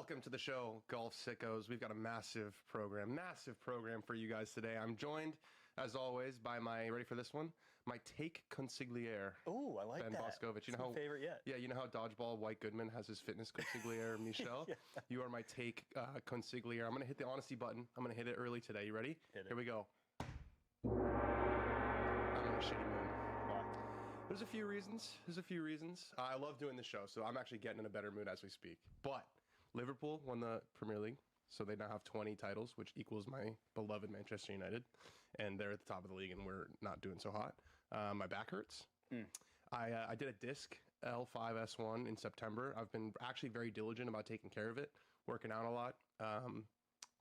Welcome to the show, Golf Sickos. We've got a massive program for you guys today. I'm joined, as always, by my, ready for this one? My take consigliere. Oh, I like Ben that. Boscovich. You know my favorite yet. Yeah, you know how Dodgeball White Goodman has his fitness consigliere, Michelle? Yeah. You are my take consigliere. I'm going to hit the honesty button. I'm going to hit it early today. You ready? Hit it. Here we go. I'm in a shitty mood. Why? There's a few reasons. I love doing the show, so I'm actually getting in a better mood as we speak. But Liverpool won the Premier League, so they now have 20 titles, which equals my beloved Manchester United. And they're at the top of the league, and we're not doing so hot. My back hurts. I did a disc L5S1 in September. I've been actually very diligent about taking care of it, working out a lot.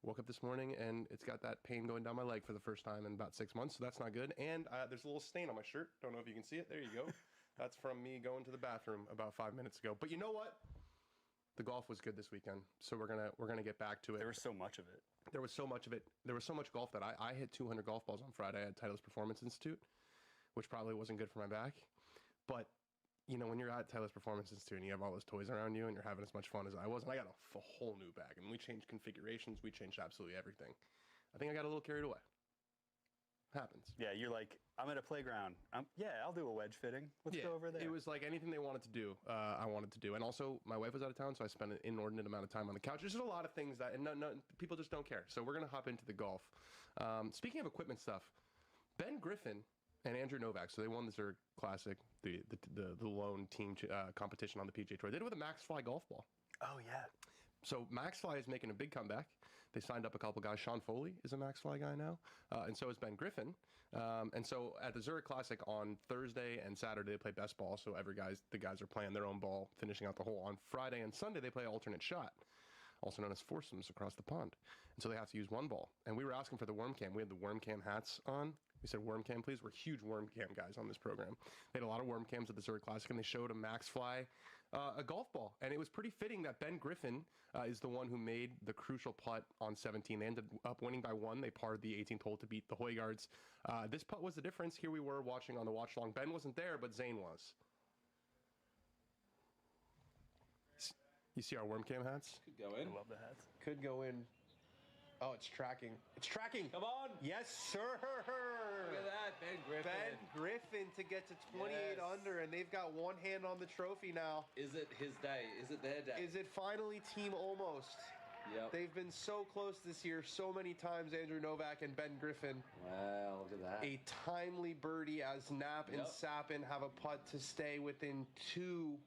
Woke up this morning, and it's got that pain going down my leg for the first time in about 6 months, so that's not good. And there's a little stain on my shirt. Don't know if you can see it. There you go. That's from me going to the bathroom about 5 minutes ago. But you know what? The golf was good this weekend, so we're gonna get back to it. There was so much of it. There was so much golf that I hit 200 golf balls on Friday at Titleist Performance Institute, which probably wasn't good for my back. But you know, when you're at Titleist Performance Institute and you have all those toys around you and you're having as much fun as I was, and I got a whole new bag. I mean, we changed configurations, we changed absolutely everything. I think I got a little carried away. Happens. Yeah, you're like, I'm at a playground. Yeah, I'll do a wedge fitting. Let's go over there. It was like anything they wanted to do, I wanted to do. And also, my wife was out of town, so I spent an inordinate amount of time on the couch. There's just a lot of things that, and no, people just don't care. So we're going to hop into the golf. Speaking of equipment stuff, Ben Griffin and Andrew Novak, so they won the Zurich Classic, the lone team competition on the PGA Tour. They did it with a Max Fly golf ball. Oh, yeah. So Max Fly is making a big comeback. They signed up a couple guys. Sean Foley is a Max Fly guy now, and so is Ben Griffin. And so at the Zurich Classic on Thursday and Saturday, they play best ball. So the guys are playing their own ball, finishing out the hole. On Friday and Sunday, they play alternate shot, also known as foursomes across the pond. And so they have to use one ball. And we were asking for the worm cam. We had the worm cam hats on. We said, worm cam, please. We're huge worm cam guys on this program. They had a lot of worm cams at the Zurich Classic, and they showed a Max Fly, a golf ball. And it was pretty fitting that Ben Griffin is the one who made the crucial putt on 17. They ended up winning by one. They parred the 18th hole to beat the Højgaards. This putt was the difference. Here we were watching on the watch long. Ben wasn't there, but Zane was. You see our worm cam hats? Could go in. I love the hats. Could go in. Oh, it's tracking. It's tracking. Come on. Yes, sir. Look at that, Ben Griffin. Ben Griffin to get to 28 under, and they've got one hand on the trophy now. Is it his day? Is it their day? Is it finally team almost? Yep. They've been so close this year, so many times, Andrew Novak and Ben Griffin. Wow, look at that. A timely birdie as Knapp and Sappin have a putt to stay within two.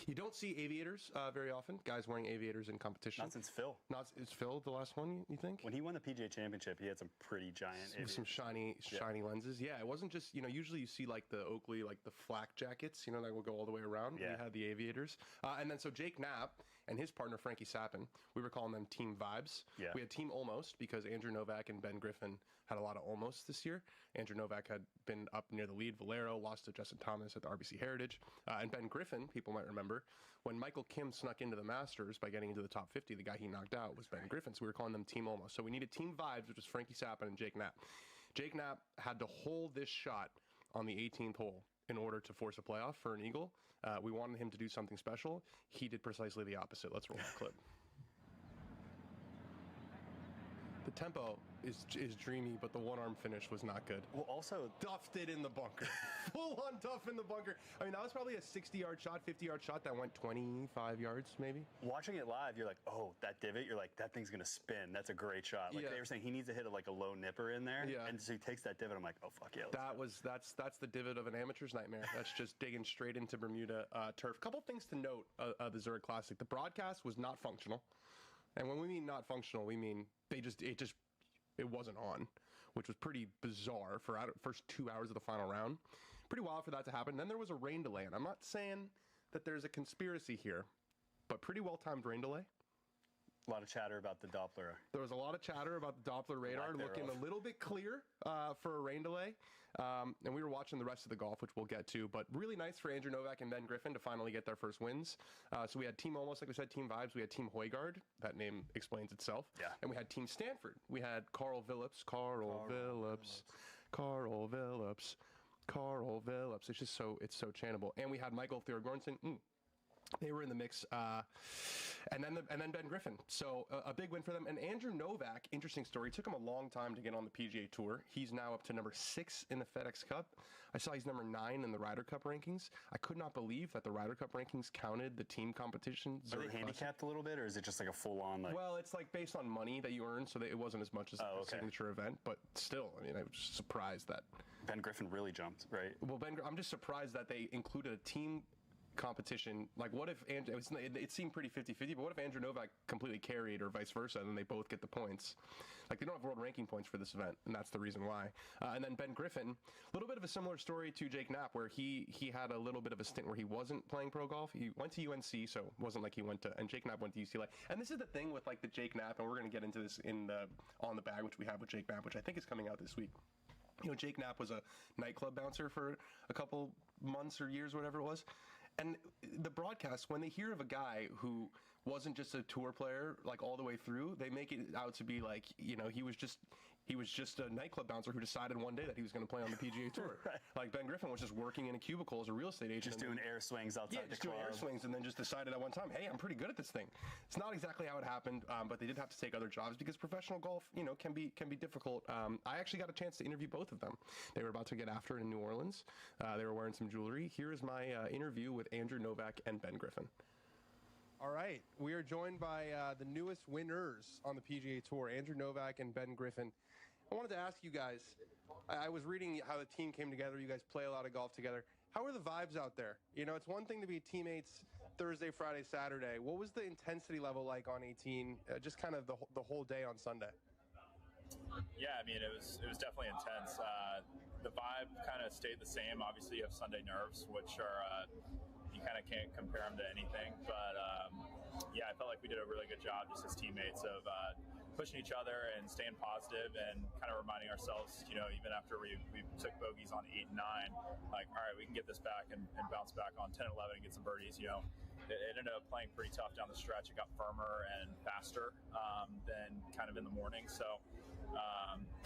You don't see aviators very often, guys wearing aviators in competition. Not since Phil. Is Phil the last one, you think? When he won the PGA Championship, he had some pretty giant aviators. Some shiny lenses. Yeah, it wasn't just, usually you see like the Oakley, like the flak jackets, that will go all the way around. Yeah. We had the aviators. And then so Jake Knapp and his partner Frankie Sappin, we were calling them Team Vibes. Yeah. We had Team Almost because Andrew Novak and Ben Griffin had a lot of almosts this year. Andrew Novak had been up near the lead, Valero, lost to Justin Thomas at the RBC Heritage. And Ben Griffin, people might remember, when Michael Kim snuck into the Masters by getting into the top 50, the guy he knocked out was Ben Griffin. So we were calling them Team Almost. So we needed Team Vibes, which was Frankie Sappin and Jake Knapp. Jake Knapp had to hold this shot on the 18th hole in order to force a playoff for an eagle. We wanted him to do something special. He did precisely the opposite. Let's roll that clip. The tempo is dreamy, but the one-arm finish was not good. Well, also duffed it in the bunker. Full-on duff in the bunker. I mean, that was probably a 60-yard shot, 50-yard shot that went 25 yards, maybe. Watching it live, you're like, oh, that divot. You're like, that thing's gonna spin. That's a great shot. Like they were saying, he needs to hit a low nipper in there. Yeah. And so he takes that divot. I'm like, oh fuck yeah. That's the divot of an amateur's nightmare. That's just digging straight into Bermuda turf. Couple things to note of the Zurich Classic. The broadcast was not functional, and when we mean not functional, we mean it wasn't on, which was pretty bizarre for first 2 hours of the final round. Pretty wild for that to happen. And then there was a rain delay, and I'm not saying that there's a conspiracy here, but pretty well-timed rain delay. A lot of chatter about the Doppler. There was a lot of chatter about the Doppler radar looking a little bit clear for a rain delay. And we were watching the rest of the golf, which we'll get to. But really nice for Andrew Novak and Ben Griffin to finally get their first wins. So we had Team Almost, like we said, Team Vibes. We had Team Højgaard. That name explains itself. Yeah. And we had Team Stanford. We had Carl Phillips. It's just so channable. And we had Michael Thorgårdsen. They were in the mix, and then Ben Griffin. So a big win for them. And Andrew Novak, interesting story. It took him a long time to get on the PGA Tour. He's now up to number 6 in the FedEx Cup. I saw he's number 9 in the Ryder Cup rankings. I could not believe that the Ryder Cup rankings counted the team competition. Are they handicapped a little bit, or is it just like a full-on like? Well, it's like based on money that you earn, so that it wasn't as much as a signature event. But still, I mean, I was just surprised that Ben Griffin really jumped, right? Well, I'm just surprised that they included a team competition. Like, what if it seemed pretty 50-50, but what if Andrew Novak completely carried or vice versa, and then they both get the points? Like, they don't have world ranking points for this event, and that's the reason why. And then Ben Griffin, a little bit of a similar story to Jake Knapp, where he had a little bit of a stint where he wasn't playing pro golf. He went to UNC, so it wasn't like he went to, and Jake Knapp went to UCLA. And this is the thing with like the Jake Knapp, and we're going to get into this in the On the Bag, which we have with Jake Knapp, which I think is coming out this week. You know, Jake Knapp was a nightclub bouncer for a couple months or years, whatever it was. And the broadcast, when they hear of a guy who wasn't just a tour player, like all the way through, they make it out to be like, you know, he was just a nightclub bouncer who decided one day that he was going to play on the PGA Tour. Right. Like Ben Griffin was just working in a cubicle as a real estate agent. Just doing air swings outside the club. Doing air swings, and then just decided at one time, hey, I'm pretty good at this thing. It's not exactly how it happened, but they did have to take other jobs because professional golf, you know, can be difficult. I actually got a chance to interview both of them. They were about to get after it in New Orleans. They were wearing some jewelry. Here is my interview with Andrew Novak and Ben Griffin. All right, we are joined by the newest winners on the PGA Tour, Andrew Novak and Ben Griffin. I wanted to ask you guys, I was reading how the team came together. You guys play a lot of golf together. How are the vibes out there? You know, it's one thing to be teammates Thursday, Friday, Saturday. What was the intensity level like on 18, just kind of the whole day on Sunday? Yeah, I mean, it was definitely intense. The vibe kind of stayed the same. Obviously, you have Sunday nerves, which are you kind of can't compare them to anything. But yeah, I felt like we did a really good job just as teammates of pushing each other and staying positive and kind of reminding ourselves, you know, even after we took bogeys on 8 and 9, like, all right, we can get this back and bounce back on 10 11 and get some birdies. You know, it ended up playing pretty tough down the stretch. It got firmer and faster than kind of in the morning. So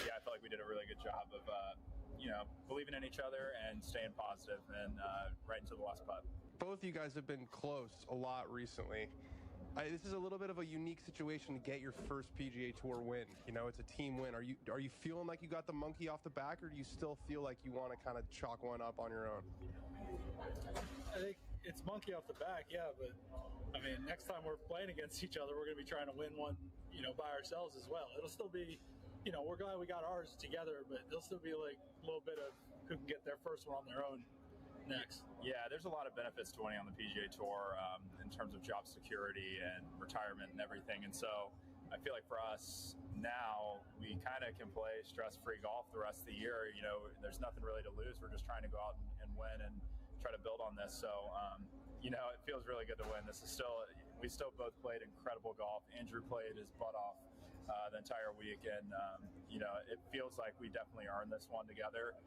yeah, I felt like we did a really good job of you know, believing in each other and staying positive and right into the last putt. Both of you guys have been close a lot recently. This is a little bit of a unique situation to get your first PGA Tour win. You know, it's a team win. Are you feeling like you got the monkey off the back, or do you still feel like you want to kind of chalk one up on your own? I think it's monkey off the back, yeah, but I mean, next time we're playing against each other, we're going to be trying to win one, you know, by ourselves as well. It'll still be, you know, we're glad we got ours together, but there'll still be like a little bit of who can get their first one on their own next. Yeah, there's a lot of benefits to winning on the PGA Tour in terms of job security and retirement and everything. And so I feel like for us now, we kind of can play stress-free golf the rest of the year. You know, there's nothing really to lose. We're just trying to go out and win and try to build on this. So, you know, it feels really good to win. We still both played incredible golf. Andrew played his butt off the entire week. And, you know, it feels like we definitely earned this one together.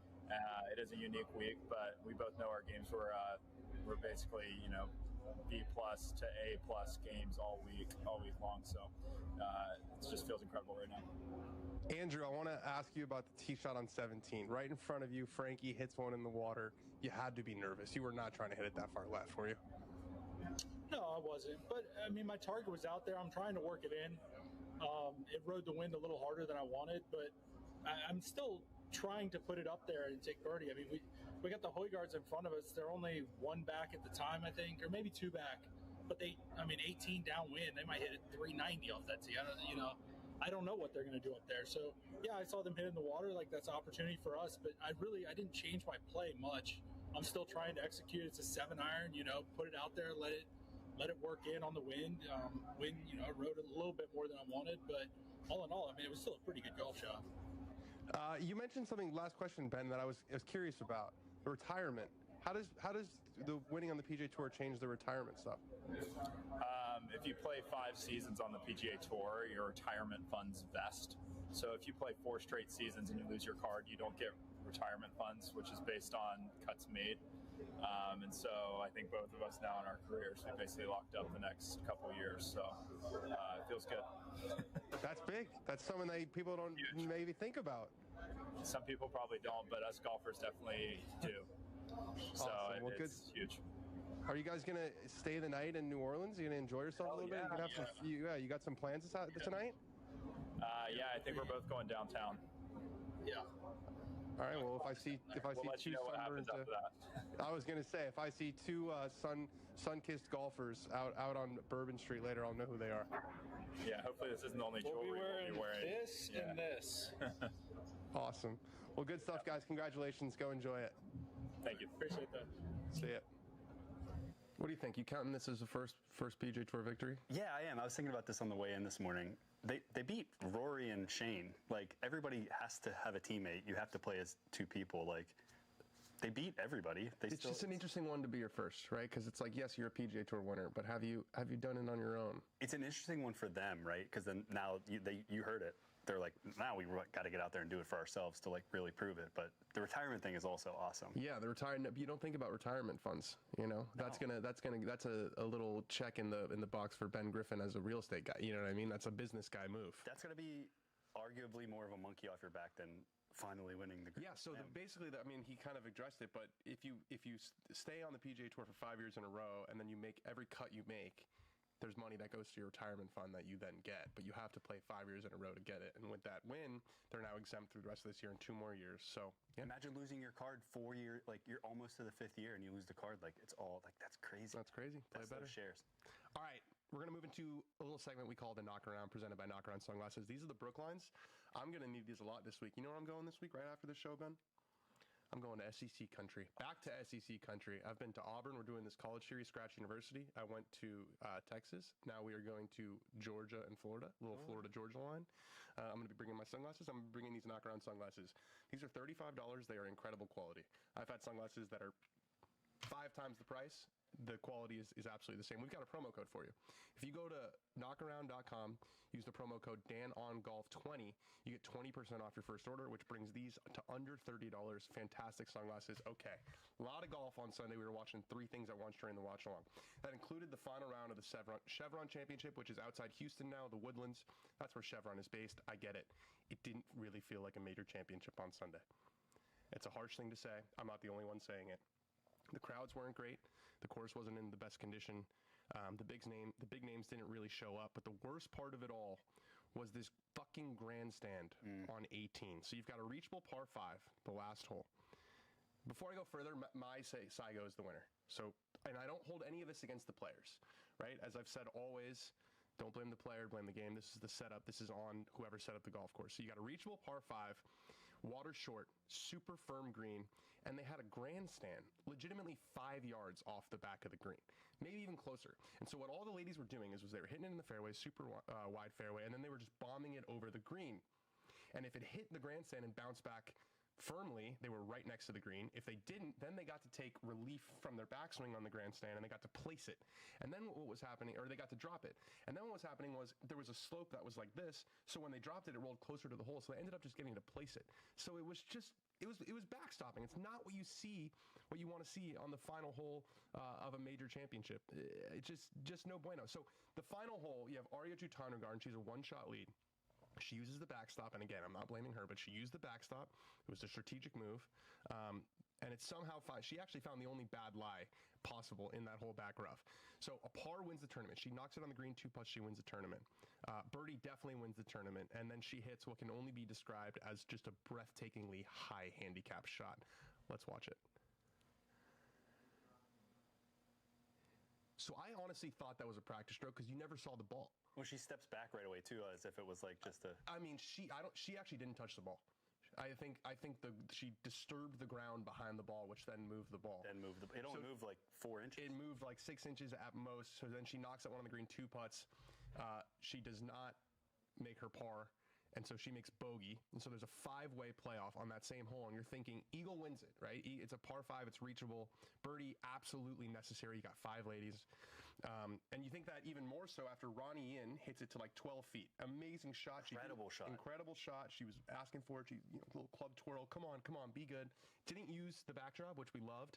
It is a unique week, but we both know our games were basically, you know, B+ to A+ games all week long. So it just feels incredible right now. Andrew, I want to ask you about the tee shot on 17. Right in front of you, Frankie hits one in the water. You had to be nervous. You were not trying to hit it that far left, were you? No, I wasn't. But, I mean, my target was out there. I'm trying to work it in. It rode the wind a little harder than I wanted, but I'm still trying to put it up there and take birdie. I mean, we got the Hoygaards in front of us. They're only one back at the time, I think, or maybe two back. But 18 downwind, they might hit it 390 off that tee. I don't know what they're going to do up there. So, yeah, I saw them hit in the water. Like, that's an opportunity for us. But I didn't change my play much. I'm still trying to execute. It's a 7-iron, you know, put it out there, let it work in on the wind. Wind, you know, rode a little bit more than I wanted. But all in all, I mean, it was still a pretty good golf shot. You mentioned something, last question, Ben, that I was curious about, the retirement. How does the winning on the PGA Tour change the retirement stuff? If you play 5 seasons on the PGA Tour, your retirement funds vest. So if you play 4 straight seasons and you lose your card, you don't get retirement funds, which is based on cuts made. And so I think both of us now in our careers, we basically locked up the next couple of years. So it feels good. That's big. That's something that people don't maybe think about. Some people probably don't, but us golfers definitely do. So awesome. it's huge. Are you guys gonna stay the night in New Orleans? You gonna enjoy yourself a little bit? You gonna have you got some plans tonight? Yeah, I think we're both going downtown. Yeah. All right. Well, if I see We'll let you two know what happens sunburned, after that. I was gonna say if I see two sun-kissed golfers out on Bourbon Street later, I'll know who they are. Yeah, hopefully this isn't the only We'll jewelry be we'll be wearing. this and this. Awesome. Well, good stuff, guys. Congratulations. Go enjoy it. Thank you. Appreciate that. See ya. What do you think? You counting this as the first PGA Tour victory? Yeah, I am. I was thinking about this on the way in this morning. They beat Rory and Shane. Like, everybody has to have a teammate. You have to play as two people. Like, they beat everybody. It's just an interesting one to be your first, right? Because it's like, yes, you're a PGA Tour winner, but have you done it on your own? It's an interesting one for them, right? Because then now you heard it. They're like, now we got to get out there and do it for ourselves to like really prove it. But the retirement thing is also awesome. Yeah, the retirement. You don't think about retirement funds, you know. That's a little check in the box for Ben Griffin as a real estate guy. You know what I mean? That's a business guy move. That's gonna be arguably more of a monkey off your back than finally winning the. Yeah. So I mean, he kind of addressed it. But if you stay on the PGA Tour for 5 years in a row and then you make every cut you make, there's money that goes to your retirement fund that you then get, but you have to play 5 years in a row to get it. And with that win, they're now exempt through the rest of this year and 2 more years. So yeah. Imagine losing your card 4 years, like you're almost to the 5th year and you lose the card. Like it's all like, that's crazy. That's crazy. Play better. better. Shares. All right. We're going to move into a little segment we call the Knock Around, presented by Knock Around Sunglasses. These are the Brooklines. I'm going to need these a lot this week. You know where I'm going this week right after the show, Ben? I'm going to SEC country. Back to SEC country. I've been to Auburn. We're doing this college series, Scratch University. I went to Texas. Now we are going to Georgia and Florida, little Florida-Georgia line. I'm going to be bringing my sunglasses. I'm bringing these Knock Around sunglasses. These are $35. They are incredible quality. I've had sunglasses that are 5 times the price. The quality is absolutely the same. We've got a promo code for you. If you go to knockaround.com, use the promo code DanOnGolf20, you get 20% off your first order, which brings these to under $30. Fantastic sunglasses. Okay, a lot of golf on Sunday. We were watching 3 things at once during the watch along. That included the final round of the Chevron Championship, which is outside Houston now, the Woodlands. That's where Chevron is based. I get it. It didn't really feel like a major championship on Sunday. It's a harsh thing to say. I'm not the only one saying it. The crowds weren't great. The course wasn't in the best condition. The big names didn't really show up. But the worst part of it all was this fucking grandstand on 18. So you've got a reachable par 5, the last hole. Before I go further, my Saigo is the winner. So, and I don't hold any of this against the players, right? As I've said always, don't blame the player, blame the game. This is the setup. This is on whoever set up the golf course. So you got a reachable par 5, water short, super firm green, and they had a grandstand legitimately 5 yards off the back of the green, maybe even closer. And so what all the ladies were doing is they were hitting it in the fairway, super wide fairway, and then they were just bombing it over the green. And if it hit the grandstand and bounced back firmly, they were right next to the green. If they didn't, then they got to take relief from their backswing on the grandstand and they got to place it. And then what was happening, or they got to drop it. And then what was happening was there was a slope that was like this. So when they dropped it, it rolled closer to the hole. So they ended up just getting to place it. So it was just, it was backstopping. It's not what you see, what you want to see on the final hole of a major championship. It's just no bueno. So the final hole, you have Arya Jutanugarn. She's a 1-shot lead. She uses the backstop, and again, I'm not blaming her, but she used the backstop. It was a strategic move, and it's somehow she actually found the only bad lie possible in that whole back rough. So a par wins the tournament. She knocks it on the green 2 putts. She wins the tournament. Birdie definitely wins the tournament, and then she hits what can only be described as just a breathtakingly high handicap shot. Let's watch it. So I honestly thought that was a practice stroke because you never saw the ball. Well, she steps back right away too, as if it was like just a. I mean, she actually didn't touch the ball. I think she disturbed the ground behind the ball, which then moved the ball. It only moved like 4 inches. It moved like 6 inches at most. So then she knocks out one on the green 2 putts. She does not make her par. And so she makes bogey. And so there's a 5-way playoff on that same hole. And you're thinking, Eagle wins it, right? It's a par 5. It's reachable. Birdie, absolutely necessary. You got 5 ladies. And you think that even more so after Ronnie Yin hits it to like 12 feet. Amazing shot. Incredible shot. She was asking for it. Little club twirl. Come on, be good. Didn't use the backdrop, which we loved.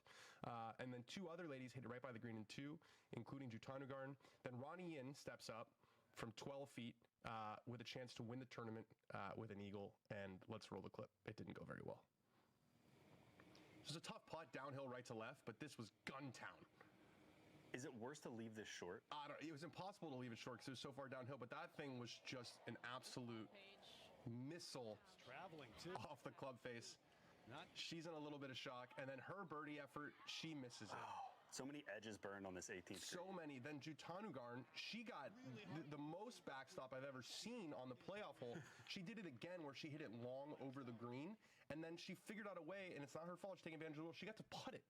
And then 2 other ladies hit it right by the green in 2, including Jutanugarn. Then Ronnie Yin steps up from 12 feet with a chance to win the tournament with an eagle. And let's roll the clip. It didn't go very well. This was a tough putt downhill right to left, but this was gun town. Is it worse to leave this short? It was impossible to leave it short because it was so far downhill, but that thing was just an absolute missile traveling too off the club face. She's in a little bit of shock, and then her birdie effort, she misses it. So many edges burned on this 18th So many. Then Jutanugarn, she got the most backstop I've ever seen on the playoff hole. She did it again where she hit it long over the green, and then she figured out a way, and it's not her fault, she's taking advantage of the rule. She got to putt it.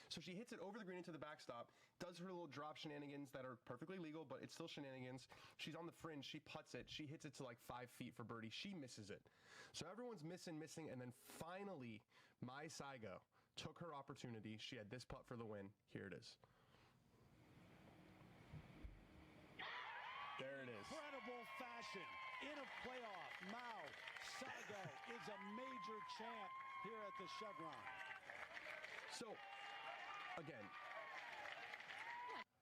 So she hits it over the green into the backstop, does her little drop shenanigans that are perfectly legal, but it's still shenanigans. She's on the fringe. She putts it. She hits it to like 5 feet for birdie. She misses it. So everyone's missing, and then finally, Mai Saigo took her opportunity. She had this putt for the win. Here it is. There it is. Incredible fashion in a playoff. Mao Saigo is a major champ here at the Chevron. So, again,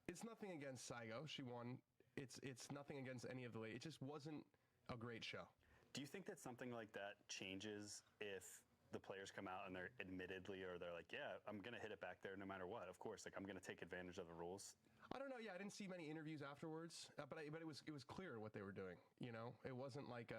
it's nothing against Saigo. She won. It's nothing against any of the ladies. It just wasn't a great show. Do you think that something like that changes if the players come out and they're admittedly, or they're like, yeah, I'm going to hit it back there no matter what. Of course, like I'm going to take advantage of the rules. I don't know. Yeah, I didn't see many interviews afterwards, but it was clear what they were doing. You know, it wasn't like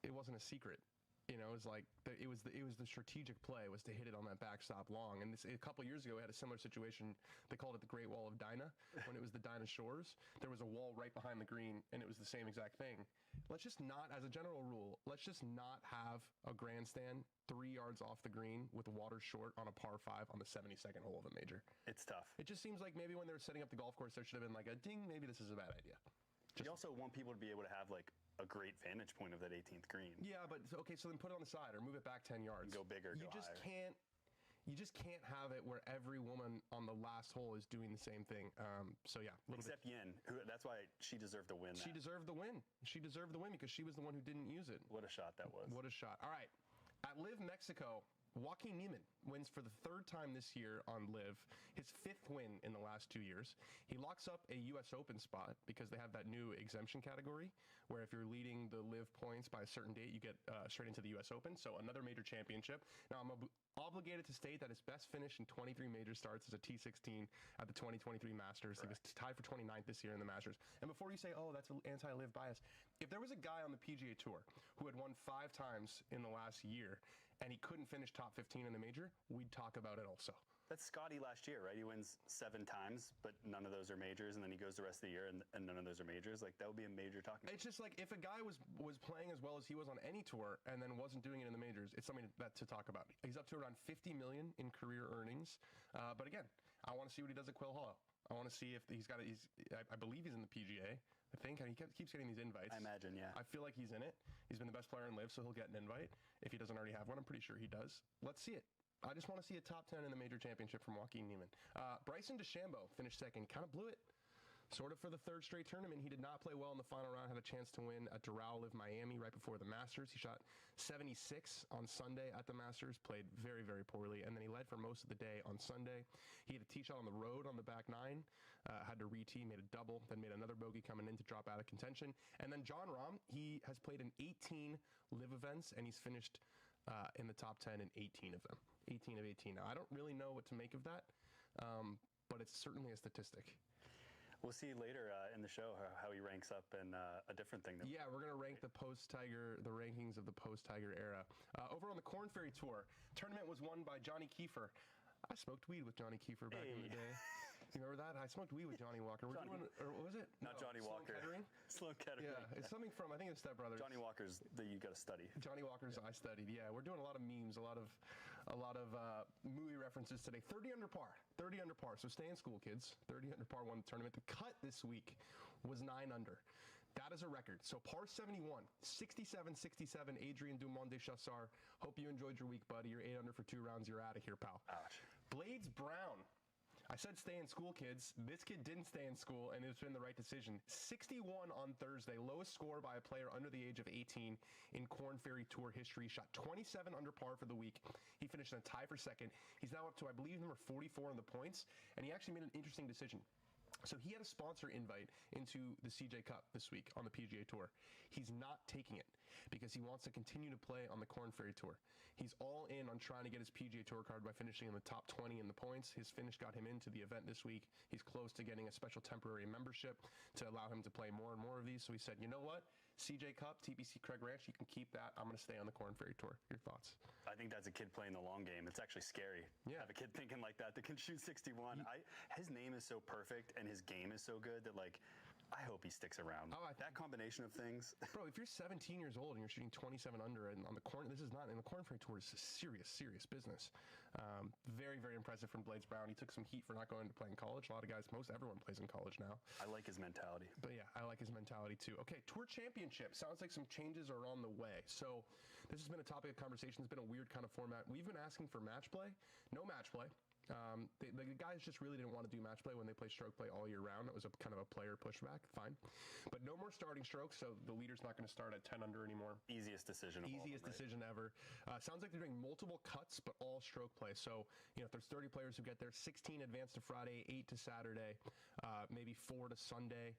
it wasn't a secret. You know, it was like it was the strategic play was to hit it on that backstop long. And a couple of years ago, we had a similar situation. They called it the Great Wall of Dinah when it was the Dinah Shores. There was a wall right behind the green, and it was the same exact thing. Let's just not, as a general rule, let's just not have a grandstand 3 yards off the green with water short on a par 5 on the 72nd hole of a major. It's tough. It just seems like maybe when they were setting up the golf course, there should have been like a ding. Maybe this is a bad idea. You also want people to be able to have like a great vantage point of that 18th green. Yeah, but okay, so then put it on the side or move it back 10 yards. Go bigger, You go just higher. You just can't have it where every woman on the last hole is doing the same thing. So yeah, Except Yin, that's why she deserved to win. She deserved the win. She deserved the win because she was the one who didn't use it. What a shot that was. What a shot. All right. At Live Mexico, Joaquin Niemann wins for the 3rd time this year on Live, his 5th win in the last 2 years. He locks up a U.S. Open spot because they have that new exemption category where if you're leading the Live points by a certain date, you get straight into the U.S. Open. So another major championship. Now, I'm obligated to state that his best finish in 23 major starts is a T16 at the 2023 Masters. He was tied for 29th this year in the Masters. And before you say, oh, that's an anti-Live bias, if there was a guy on the PGA Tour who had won 5 times in the last year and he couldn't finish top 15 in the major, we'd talk about it also. That's Scotty last year, right? He wins 7 times, but none of those are majors, and then he goes the rest of the year, and none of those are majors. Like, that would be a major talking point. It's just like, if a guy was playing as well as he was on any tour and then wasn't doing it in the majors, it's something to talk about. He's up to around $50 million in career earnings. But again, I want to see what he does at Quail Hollow. I want to see if I believe he's in the PGA. I think he keeps getting these invites. I imagine, yeah. I feel like he's in it. He's been the best player in Live, so he'll get an invite. If he doesn't already have one, I'm pretty sure he does. Let's see it. I just want to see a top 10 in the major championship from Joaquin Niemann. Bryson DeChambeau finished 2nd, kind of blew it. Sort of for the 3rd straight tournament. He did not play well in the final round, had a chance to win at Doral Live Miami right before the Masters. He shot 76 on Sunday at the Masters, played very, very poorly, and then he led for most of the day on Sunday. He had a tee shot on the road on the back 9, had to re-tee, made a double, then made another bogey coming in to drop out of contention. And then Jon Rahm, he has played in 18 Live events, and he's finished in the top 10 in 18 of them. 18 of 18. Now, I don't really know what to make of that, but it's certainly a statistic. We'll see later in the show how he ranks up in a different thing. Yeah, we're going to rank the rankings of the post-Tiger era. Over on the Korn Ferry Tour, tournament was won by Johnny Kiefer. I smoked weed with Johnny Kiefer back in the day. You remember that? I smoked weed with Johnny Walker. Or what was it? Not Johnny Walker. Sloan Kettering. Yeah, it's something from, I think it's Step Brothers. Johnny Walker's that you got to study. Johnny Walker's I studied. Yeah, we're doing a lot of memes, a lot of movie references today. 30 under par. 30 under par. So stay in school, kids. 30 under par won the tournament. The cut this week was 9 under. That is a record. So par 71, 67-67, Adrian Dumont de Chassard. Hope you enjoyed your week, buddy. You're 8 under for 2 rounds. You're out of here, pal. Ouch. Blades Brown. I said stay in school, kids. This kid didn't stay in school, and it's been the right decision. 61 on Thursday, lowest score by a player under the age of 18 in Korn Ferry Tour history. Shot 27 under par for the week. He finished in a tie for 2nd. He's now up to, I believe, number 44 in the points, and he actually made an interesting decision. So he had a sponsor invite into the CJ Cup this week on the PGA Tour. He's not taking it because he wants to continue to play on the Korn Ferry Tour. He's all in on trying to get his PGA Tour card by finishing in the top 20 in the points. His finish got him into the event this week. He's close to getting a special temporary membership to allow him to play more and more of these. So he said, you know what? CJ Cup, TPC Craig Ranch, you can keep that. I'm going to stay on the Korn Ferry Tour. Your thoughts? I think that's a kid playing the long game. It's actually scary. Yeah. Have a kid thinking like that can shoot 61. His name is so perfect and his game is so good that, like, I hope he sticks around. That combination of things. Bro, if you're 17 years old and you're shooting 27 under and on the Korn, this is not, in the Korn Ferry Tour is serious business. Very, very impressive from Blades Brown. He took some heat for not going to play in college. A lot of guys, everyone plays in college now. I like his mentality. But yeah, I like his mentality too. Okay, Tour Championship. Sounds like some changes are on the way. So this has been a topic of conversation. It's been a weird kind of format. We've been asking for match play. No match play. The guys just really didn't want to do match play when they play stroke play all year round. That was a kind of a player pushback. Fine. But no more starting strokes, so the leader's not going to start at 10 under anymore. Easiest decision of all of them, right? Decision ever. Sounds like they're doing multiple cuts, but all stroke play. So, if there's 30 players who get there, 16 advance to Friday, 8 to Saturday, maybe 4 to Sunday.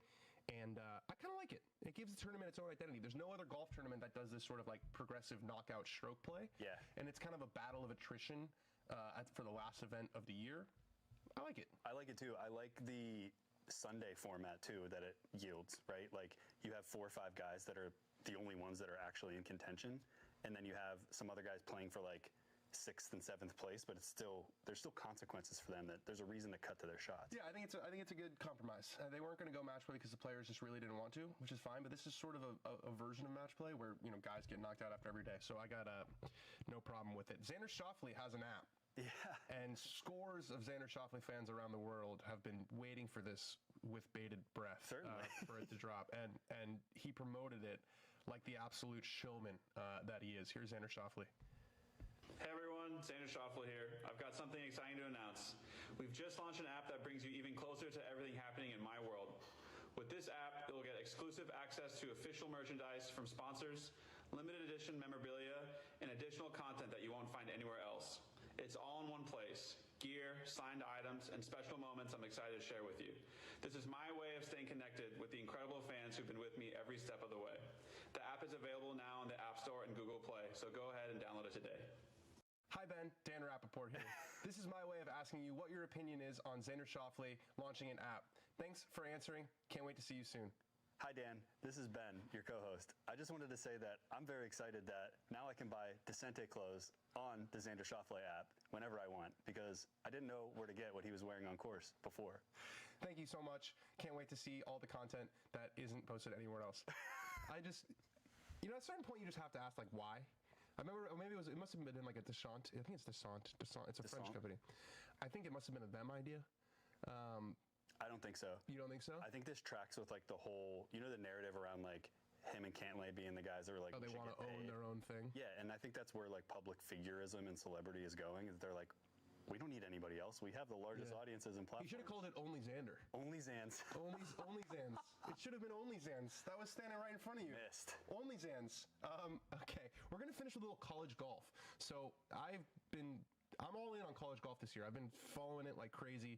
And I kind of like it. It gives the tournament its own identity. There's no other golf tournament that does this sort of like progressive knockout stroke play. Yeah. And it's kind of a battle of attrition for the last event of the year. I like it. I like it too. I like the Sunday format too that it yields, right? Like you have 4 or 5 guys that are the only ones that are actually in contention. And then you have some other guys playing for like 6th and 7th place, but there's still consequences for them. That there's a reason to cut to their shots. Yeah, I think it's a good compromise. They weren't going to go match play because the players just really didn't want to, which is fine. But this is sort of a version of match play where guys get knocked out after every day. So I got no problem with it. Xander Schauffele has an app. Yeah. And scores of Xander Schauffele fans around the world have been waiting for this with bated breath. Certainly. For it to drop. And he promoted it like the absolute showman that he is. Here's Xander Schauffele. Hey everyone, Xander Schauffele here. I've got something exciting to announce. We've just launched an app that brings you even closer to everything happening in my world. With this app, you'll get exclusive access to official merchandise from sponsors, limited edition memorabilia, and additional content that you won't find anywhere else. It's all in one place. Gear, signed items, and special moments I'm excited to share with you. This is my way of staying connected with the incredible fans who've been with me every step of the way. The app is available now in the App Store and Google Play, so go ahead and download it today. Hi Ben, Dan Rappaport here. This is my way of asking you what your opinion is on Xander Schauffele launching an app. Thanks for answering. Can't wait to see you soon. Hi Dan, this is Ben, your co-host. I just wanted to say that I'm very excited that now I can buy Descente clothes on the Xander Schauffele app whenever I want because I didn't know where to get what he was wearing on course before. Thank you so much. Can't wait to see all the content that isn't posted anywhere else. At a certain point you just have to ask like why. I remember maybe it must have been like a Descente. I think it's Descente. It's a French company. I think it must have been a them idea. I don't think so. You don't think so? I think this tracks with like the whole, the narrative around like him and Cantlay being the guys that are like, they want to own their own thing. Yeah, and I think that's where like public figureism and celebrity is going. Is they're like, we don't need anybody else. We have the largest audiences and platforms. You should have called it Only Xander. Only Xans. Only Xans. It should have been Only Xans. That was standing right in front of you. Missed. Only Xans. Okay, we're gonna finish with a little college golf. So I'm all in on college golf this year. I've been following it like crazy.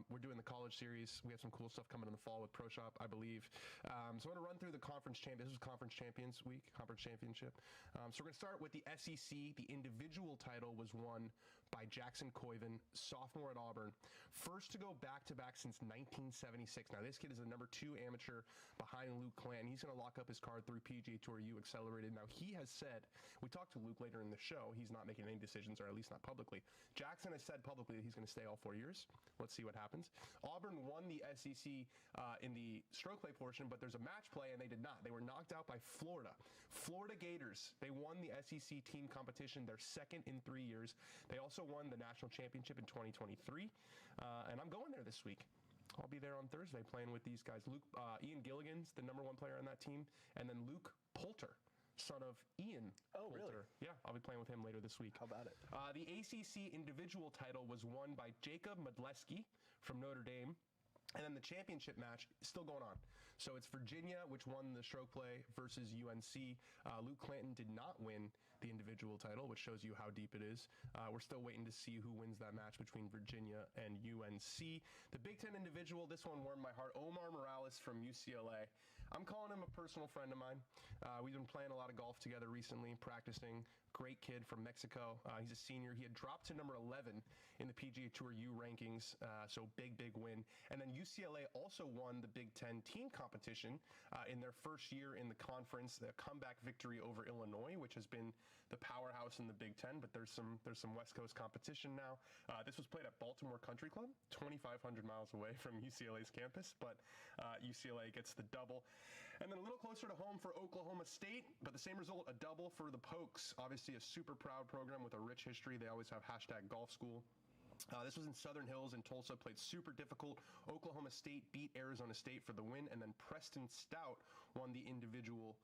We're doing the college series. We have some cool stuff coming in the fall with Pro Shop, I believe. So I'm going to run through the conference champions. This is conference champions week, conference championship. So we're going to start with the SEC. The individual title was won by Jackson Coyven, sophomore at Auburn. First to go back-to-back since 1976. Now, this kid is the number 2 amateur behind Luke Clanton. He's going to lock up his card through PGA Tour U Accelerated. Now, he has said, we talked to Luke later in the show, he's not making any decisions, or at least not publicly. Jackson has said publicly that he's going to stay all 4 years. Let's see what happens. Auburn won the SEC in the stroke play portion, but there's a match play, and they did not. They were knocked out by Florida. Florida Gators. They won the SEC team competition, their second in 3 years. They also won the national championship in 2023, and I'm going there this week. I'll be there on Thursday playing with these guys. Ian Gilligan's the number 1 player on that team, and then Luke Poulter, son of Ian Poulter. Really? Yeah, I'll be playing with him later this week. How about it? The ACC individual title was won by Jacob Modleski from Notre Dame. And then the championship match is still going on. So it's Virginia, which won the stroke play, versus UNC. Luke Clanton did not win the individual title, which shows you how deep it is. We're still waiting to see who wins that match between Virginia and UNC. The Big Ten individual, this one warmed my heart. Omar Morales from UCLA. I'm calling him a personal friend of mine. We've been playing a lot of golf together recently, practicing. Great kid from Mexico. He's a senior. He had dropped to number 11 in the PGA Tour U rankings, so big win. And then UCLA also won the Big Ten team competition in their first year in the conference, the comeback victory over Illinois, which has been the powerhouse in the Big Ten, but there's some West Coast competition now. This was played at Baltimore Country Club, 2,500 miles away from UCLA's campus, but UCLA gets the double. And then a little closer to home for Oklahoma State, but the same result, a double for the Pokes. Obviously a super proud program with a rich history. They always have #golfschool. This was in Southern Hills in Tulsa, played super difficult. Oklahoma State beat Arizona State for the win, and then Preston Stout won the individual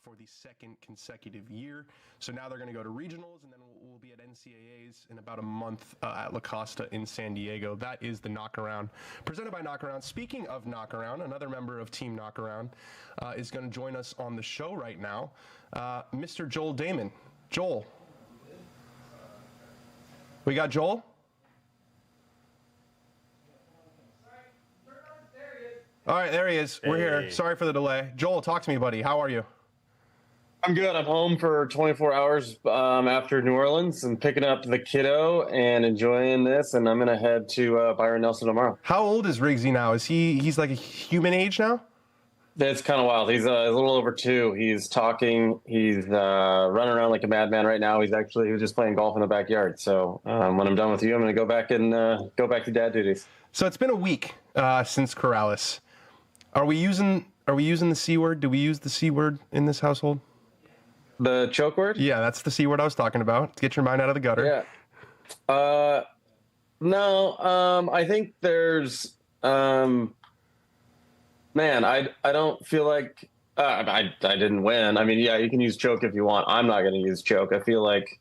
for the second consecutive year. So now they're going to go to regionals, and then we'll be at NCAAs in about a month at La Costa in San Diego. That is the Knockaround, presented by Knockaround. Speaking of Knockaround, another member of Team Knockaround is going to join us on the show right now, Mr. Joel Dahmen. Joel. We got Joel? All right, there he is. We're here. Sorry for the delay. Joel, talk to me, buddy. How are you? I'm good. I'm home for 24 hours after New Orleans and picking up the kiddo and enjoying this. And I'm going to head to Byron Nelson tomorrow. How old is Riggsy now? He's like a human age now? It's kind of wild. He's a little over 2. He's talking. He's running around like a madman right now. He was just playing golf in the backyard. So when I'm done with you, I'm going to go back to dad duties. So it's been a week since Corrales. Are we using the C word? Do we use the C word in this household? The choke word? Yeah, that's the C word I was talking about. To get your mind out of the gutter. Yeah. No. I think there's. Man, I don't feel like I didn't win. I mean, yeah, you can use choke if you want. I'm not going to use choke. I feel like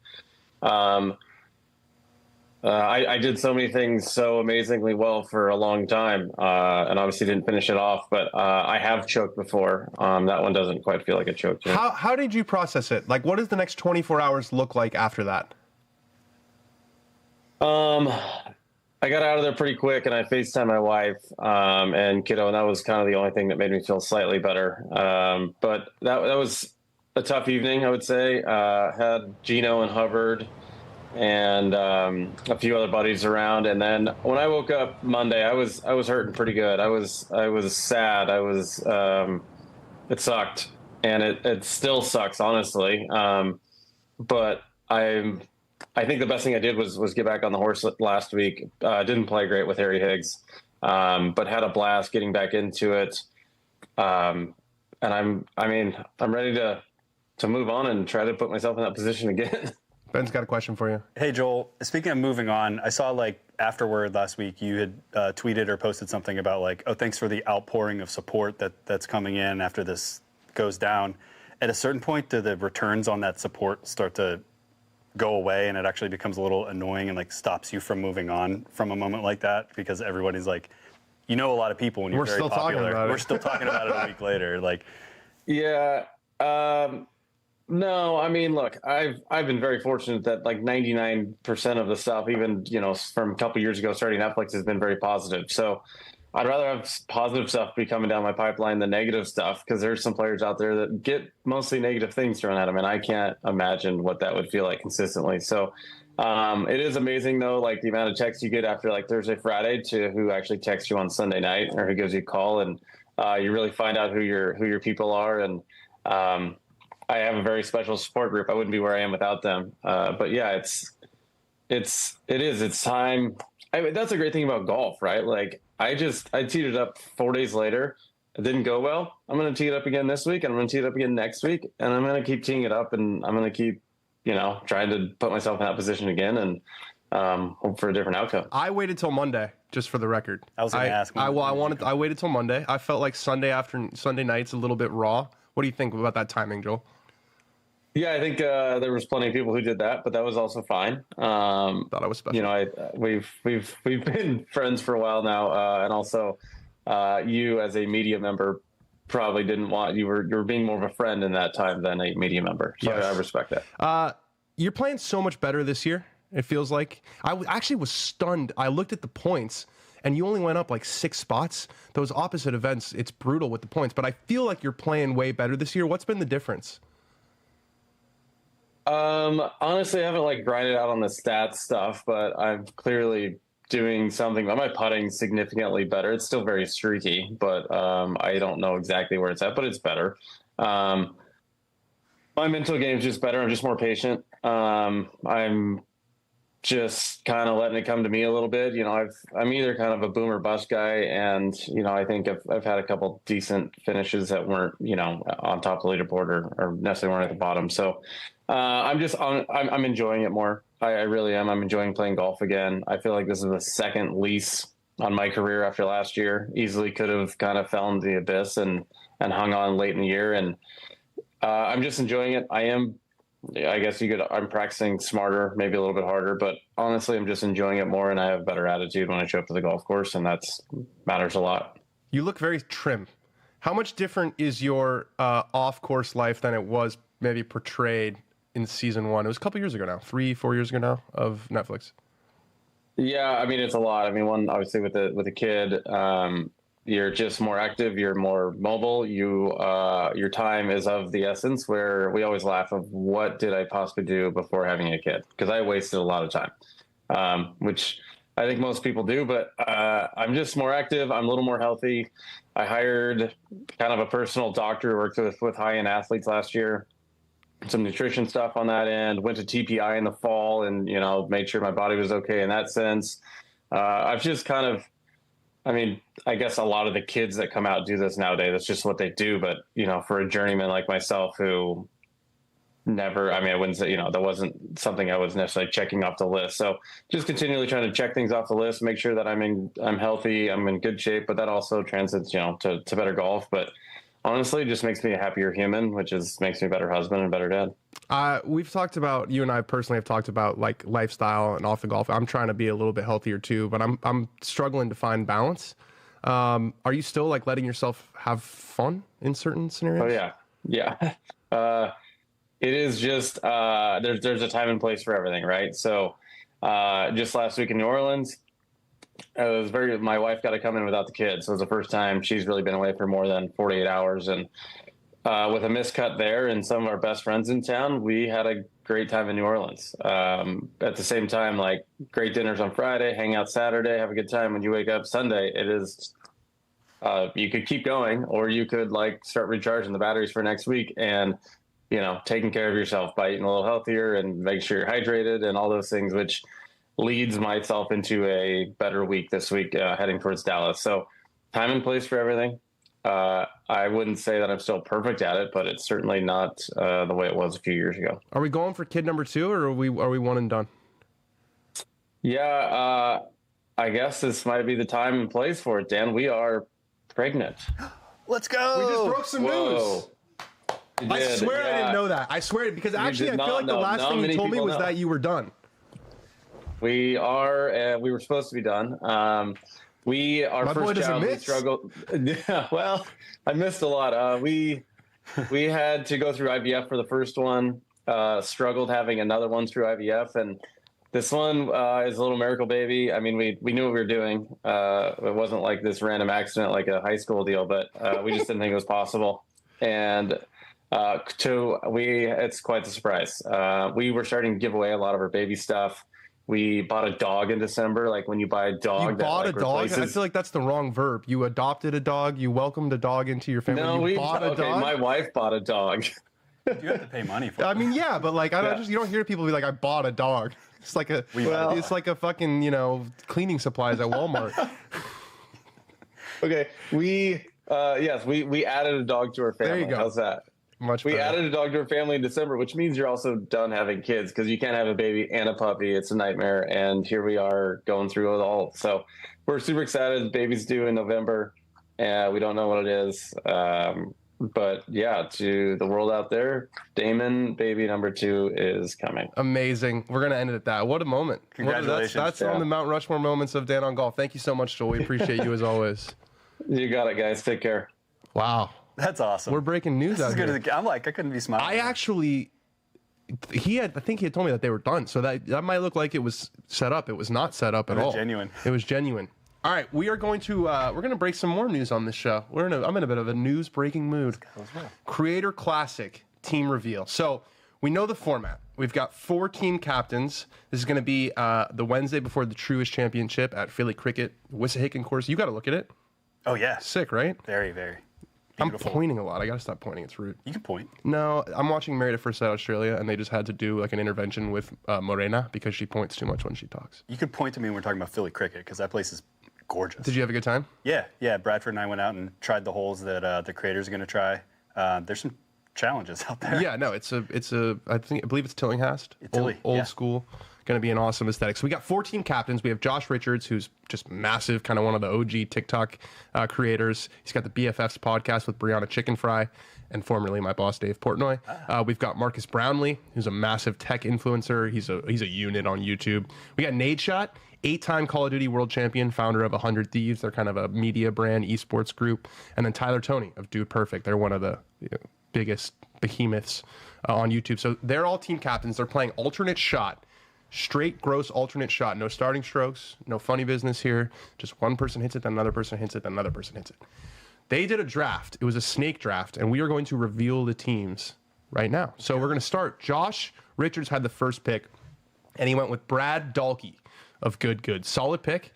I did so many things so amazingly well for a long time, and obviously didn't finish it off. But I have choked before. That one doesn't quite feel like a choke to me. How did you process it? Like, what does the next 24 hours look like after that? I got out of there pretty quick, and I FaceTimed my wife and kiddo, and that was kind of the only thing that made me feel slightly better. But that was a tough evening, I would say. Had Gino and Hubbard and a few other buddies around, and then when I woke up Monday, I was hurting pretty good. I was sad. It sucked, and it still sucks, honestly. But I think the best thing I did was get back on the horse last week. Didn't play great with Harry Higgs, but had a blast getting back into it. And I'm ready to move on and try to put myself in that position again. Ben's got a question for you. Hey, Joel, speaking of moving on, I saw afterward last week you had tweeted or posted something about thanks for the outpouring of support that's coming in after this goes down. At a certain point, do the returns on that support start to go away and it actually becomes a little annoying and stops you from moving on from a moment like that? Because everybody's a lot of people when you're very popular. We're still talking about it a week later. Yeah. No, I mean, look, I've been very fortunate that 99% of the stuff, even, from a couple years ago, starting Netflix, has been very positive. So I'd rather have positive stuff be coming down my pipeline than negative stuff, because there's some players out there that get mostly negative things thrown at them, and I can't imagine what that would feel like consistently. So it is amazing, though, the amount of texts you get after Thursday, Friday to who actually texts you on Sunday night or who gives you a call, and you really find out who your people are. And I have a very special support group. I wouldn't be where I am without them. But yeah, it's time. That's a great thing about golf, right? I teed it up 4 days later. It didn't go well. I'm going to tee it up again this week, and I'm going to tee it up again next week, and I'm going to keep teeing it up, and I'm going to keep, trying to put myself in that position again and hope for a different outcome. I waited till Monday, just for the record. I was going to ask. I waited till Monday. I felt like Sunday night's a little bit raw. What do you think about that timing, Joel? Yeah, I think there was plenty of people who did that, but that was also fine. Thought I was special. We've been friends for a while now, and also you as a media member probably didn't want, you were being more of a friend in that time than a media member. So Yes. I respect that. You're playing so much better this year, it feels like. Actually was stunned. I looked at the points, and you only went up like 6 spots. Those opposite events, it's brutal with the points. But I feel like you're playing way better this year. What's been the difference? Honestly, I haven't like grinded out on the stats stuff, but I'm clearly doing something. My putting's significantly better. It's still very streaky, but I don't know exactly where it's at, but it's better. My mental game's just better. I'm just more patient. I'm just kind of letting it come to me a little bit. You know, I'm either kind of a boom or bust guy, and you know, I think I've had a couple decent finishes that weren't, you know, on top of the leaderboard or necessarily weren't at the bottom. So I'm enjoying it more. I really am. I'm enjoying playing golf again. I feel like this is the second lease on my career after last year. Easily could have kind of fell into the abyss and hung on late in the year. And I'm just enjoying it. I'm practicing smarter, maybe a little bit harder, but honestly, I'm just enjoying it more, and I have a better attitude when I show up to the golf course, and that's matters a lot. You look very trim. How much different is your off-course life than it was maybe portrayed in season 1? It was a couple years ago now, 3-4 years ago now, of Netflix. Yeah, I mean, it's a lot. I mean, one, obviously with a kid, you're just more active, you're more mobile, your time is of the essence, where we always laugh of what did I possibly do before having a kid? Because I wasted a lot of time, which I think most people do, but I'm just more active. I'm a little more healthy. I hired kind of a personal doctor who worked with high-end athletes last year. Some nutrition stuff on that end, went to TPI in the fall and, you know, made sure my body was okay in that sense. I've just kind of, I mean, I guess a lot of the kids that come out do this nowadays. That's just what they do. But, you know, for a journeyman like myself who never, I mean, I wouldn't say, you know, that wasn't something I was necessarily checking off the list. So just continually trying to check things off the list, make sure that I'm healthy, I'm in good shape, but that also translates, you know, to better golf. But honestly, it just makes me a happier human, which makes me a better husband and a better dad. We've talked about, you and I personally have talked about like lifestyle and off the golf. I'm trying to be a little bit healthier too, but I'm struggling to find balance. Are you still like letting yourself have fun in certain scenarios? Oh yeah. It is just, there's a time and place for everything. Right. So, just last week in New Orleans, my wife got to come in without the kids. So it was the first time she's really been away for more than 48 hours. And with a miscut there and some of our best friends in town, we had a great time in New Orleans. At the same time, like great dinners on Friday, hang out Saturday, have a good time. When you wake up Sunday, it is, you could keep going, or you could like start recharging the batteries for next week and, you know, taking care of yourself by eating a little healthier and make sure you're hydrated and all those things, which leads myself into a better week this week, heading towards Dallas. So time and place for everything. I wouldn't say that I'm still perfect at it, but it's certainly not the way it was a few years ago. Are we going for kid number 2, or are we one and done? Yeah, I guess this might be the time and place for it, Dan. We are pregnant. Let's go. We just broke some news. I swear I didn't know that. I swear, because actually I feel like the last thing you told me was that you were done. We are. We were supposed to be done. Our first child, we struggled. Yeah, well, I missed a lot. We had to go through IVF for the first one. Struggled having another one through IVF, and this one is a little miracle baby. I mean, we knew what we were doing. It wasn't like this random accident, like a high school deal, but we just didn't think it was possible. And it's quite the surprise. We were starting to give away a lot of our baby stuff. We bought a dog in December. Like when you buy a dog, you bought a dog. I feel like that's the wrong verb. You adopted a dog. You welcomed a dog into your family. No, you bought a dog. My wife bought a dog. You have to pay money for it. I mean, yeah, but like you don't hear people be like, I bought a dog. It's like it's like a fucking, you know, cleaning supplies at Walmart. Okay, we added a dog to our family. There you go. How's that? Much better. We added a dog to our family in December, which means you're also done having kids because you can't have a baby and a puppy. It's a nightmare. And here we are going through it all. So we're super excited. The baby's due in November. We don't know what it is. But yeah, to the world out there, Dahmen, baby number 2 is coming. Amazing. We're going to end it at that. What a moment. Congratulations. That's on the Mount Rushmore moments of Dan on Golf. Thank you so much, Joel. We appreciate you as always. You got it, guys. Take care. Wow. That's awesome. We're breaking news out here. I'm like, I couldn't be smiling. I think he had told me that they were done. So that might look like it was set up. It was not set up at all. Genuine. It was genuine. All right, we are going to we're going to break some more news on this show. I'm in a bit of a news breaking mood. Creator Classic team reveal. So we know the format. We've got 4 team captains. This is going to be the Wednesday before the Truist Championship at Philly Cricket, Wissahickon course. You got to look at it. Oh yeah, sick, right? Very, very. Beautiful. I'm pointing a lot. I got to stop pointing. It's rude. You can point. No, I'm watching Married at First Sight Australia, and they just had to do like an intervention with Morena because she points too much when she talks. You could point to me when we're talking about Philly Cricket because that place is gorgeous. Did you have a good time? Yeah. Bradford and I went out and tried the holes that the creators are going to try. There's some challenges out there. Yeah, no, it's a I believe it's Tillinghast. Old school. Going to be an awesome aesthetic. So we got 4 team captains. We have Josh Richards, who's just massive, kind of one of the OG TikTok creators. He's got the BFFs podcast with Brianna Chicken Fry and formerly my boss, Dave Portnoy. We've got Marcus Brownlee, who's a massive tech influencer. He's a unit on YouTube. We got Nade Shot, 8-time Call of Duty world champion, founder of 100 Thieves. They're kind of a media brand, esports group. And then Tyler Toney of Dude Perfect. They're one of the biggest behemoths on YouTube. So they're all team captains. They're playing alternate shot. Straight gross alternate shot, no starting strokes, no funny business here. Just one person hits it, then another person hits it, then another person hits it. They did a draft. It was a snake draft, and we are going to reveal the teams right now. So we're going to start. Josh Richards had the first pick, and he went with Brad Dalkey of Good. Solid pick.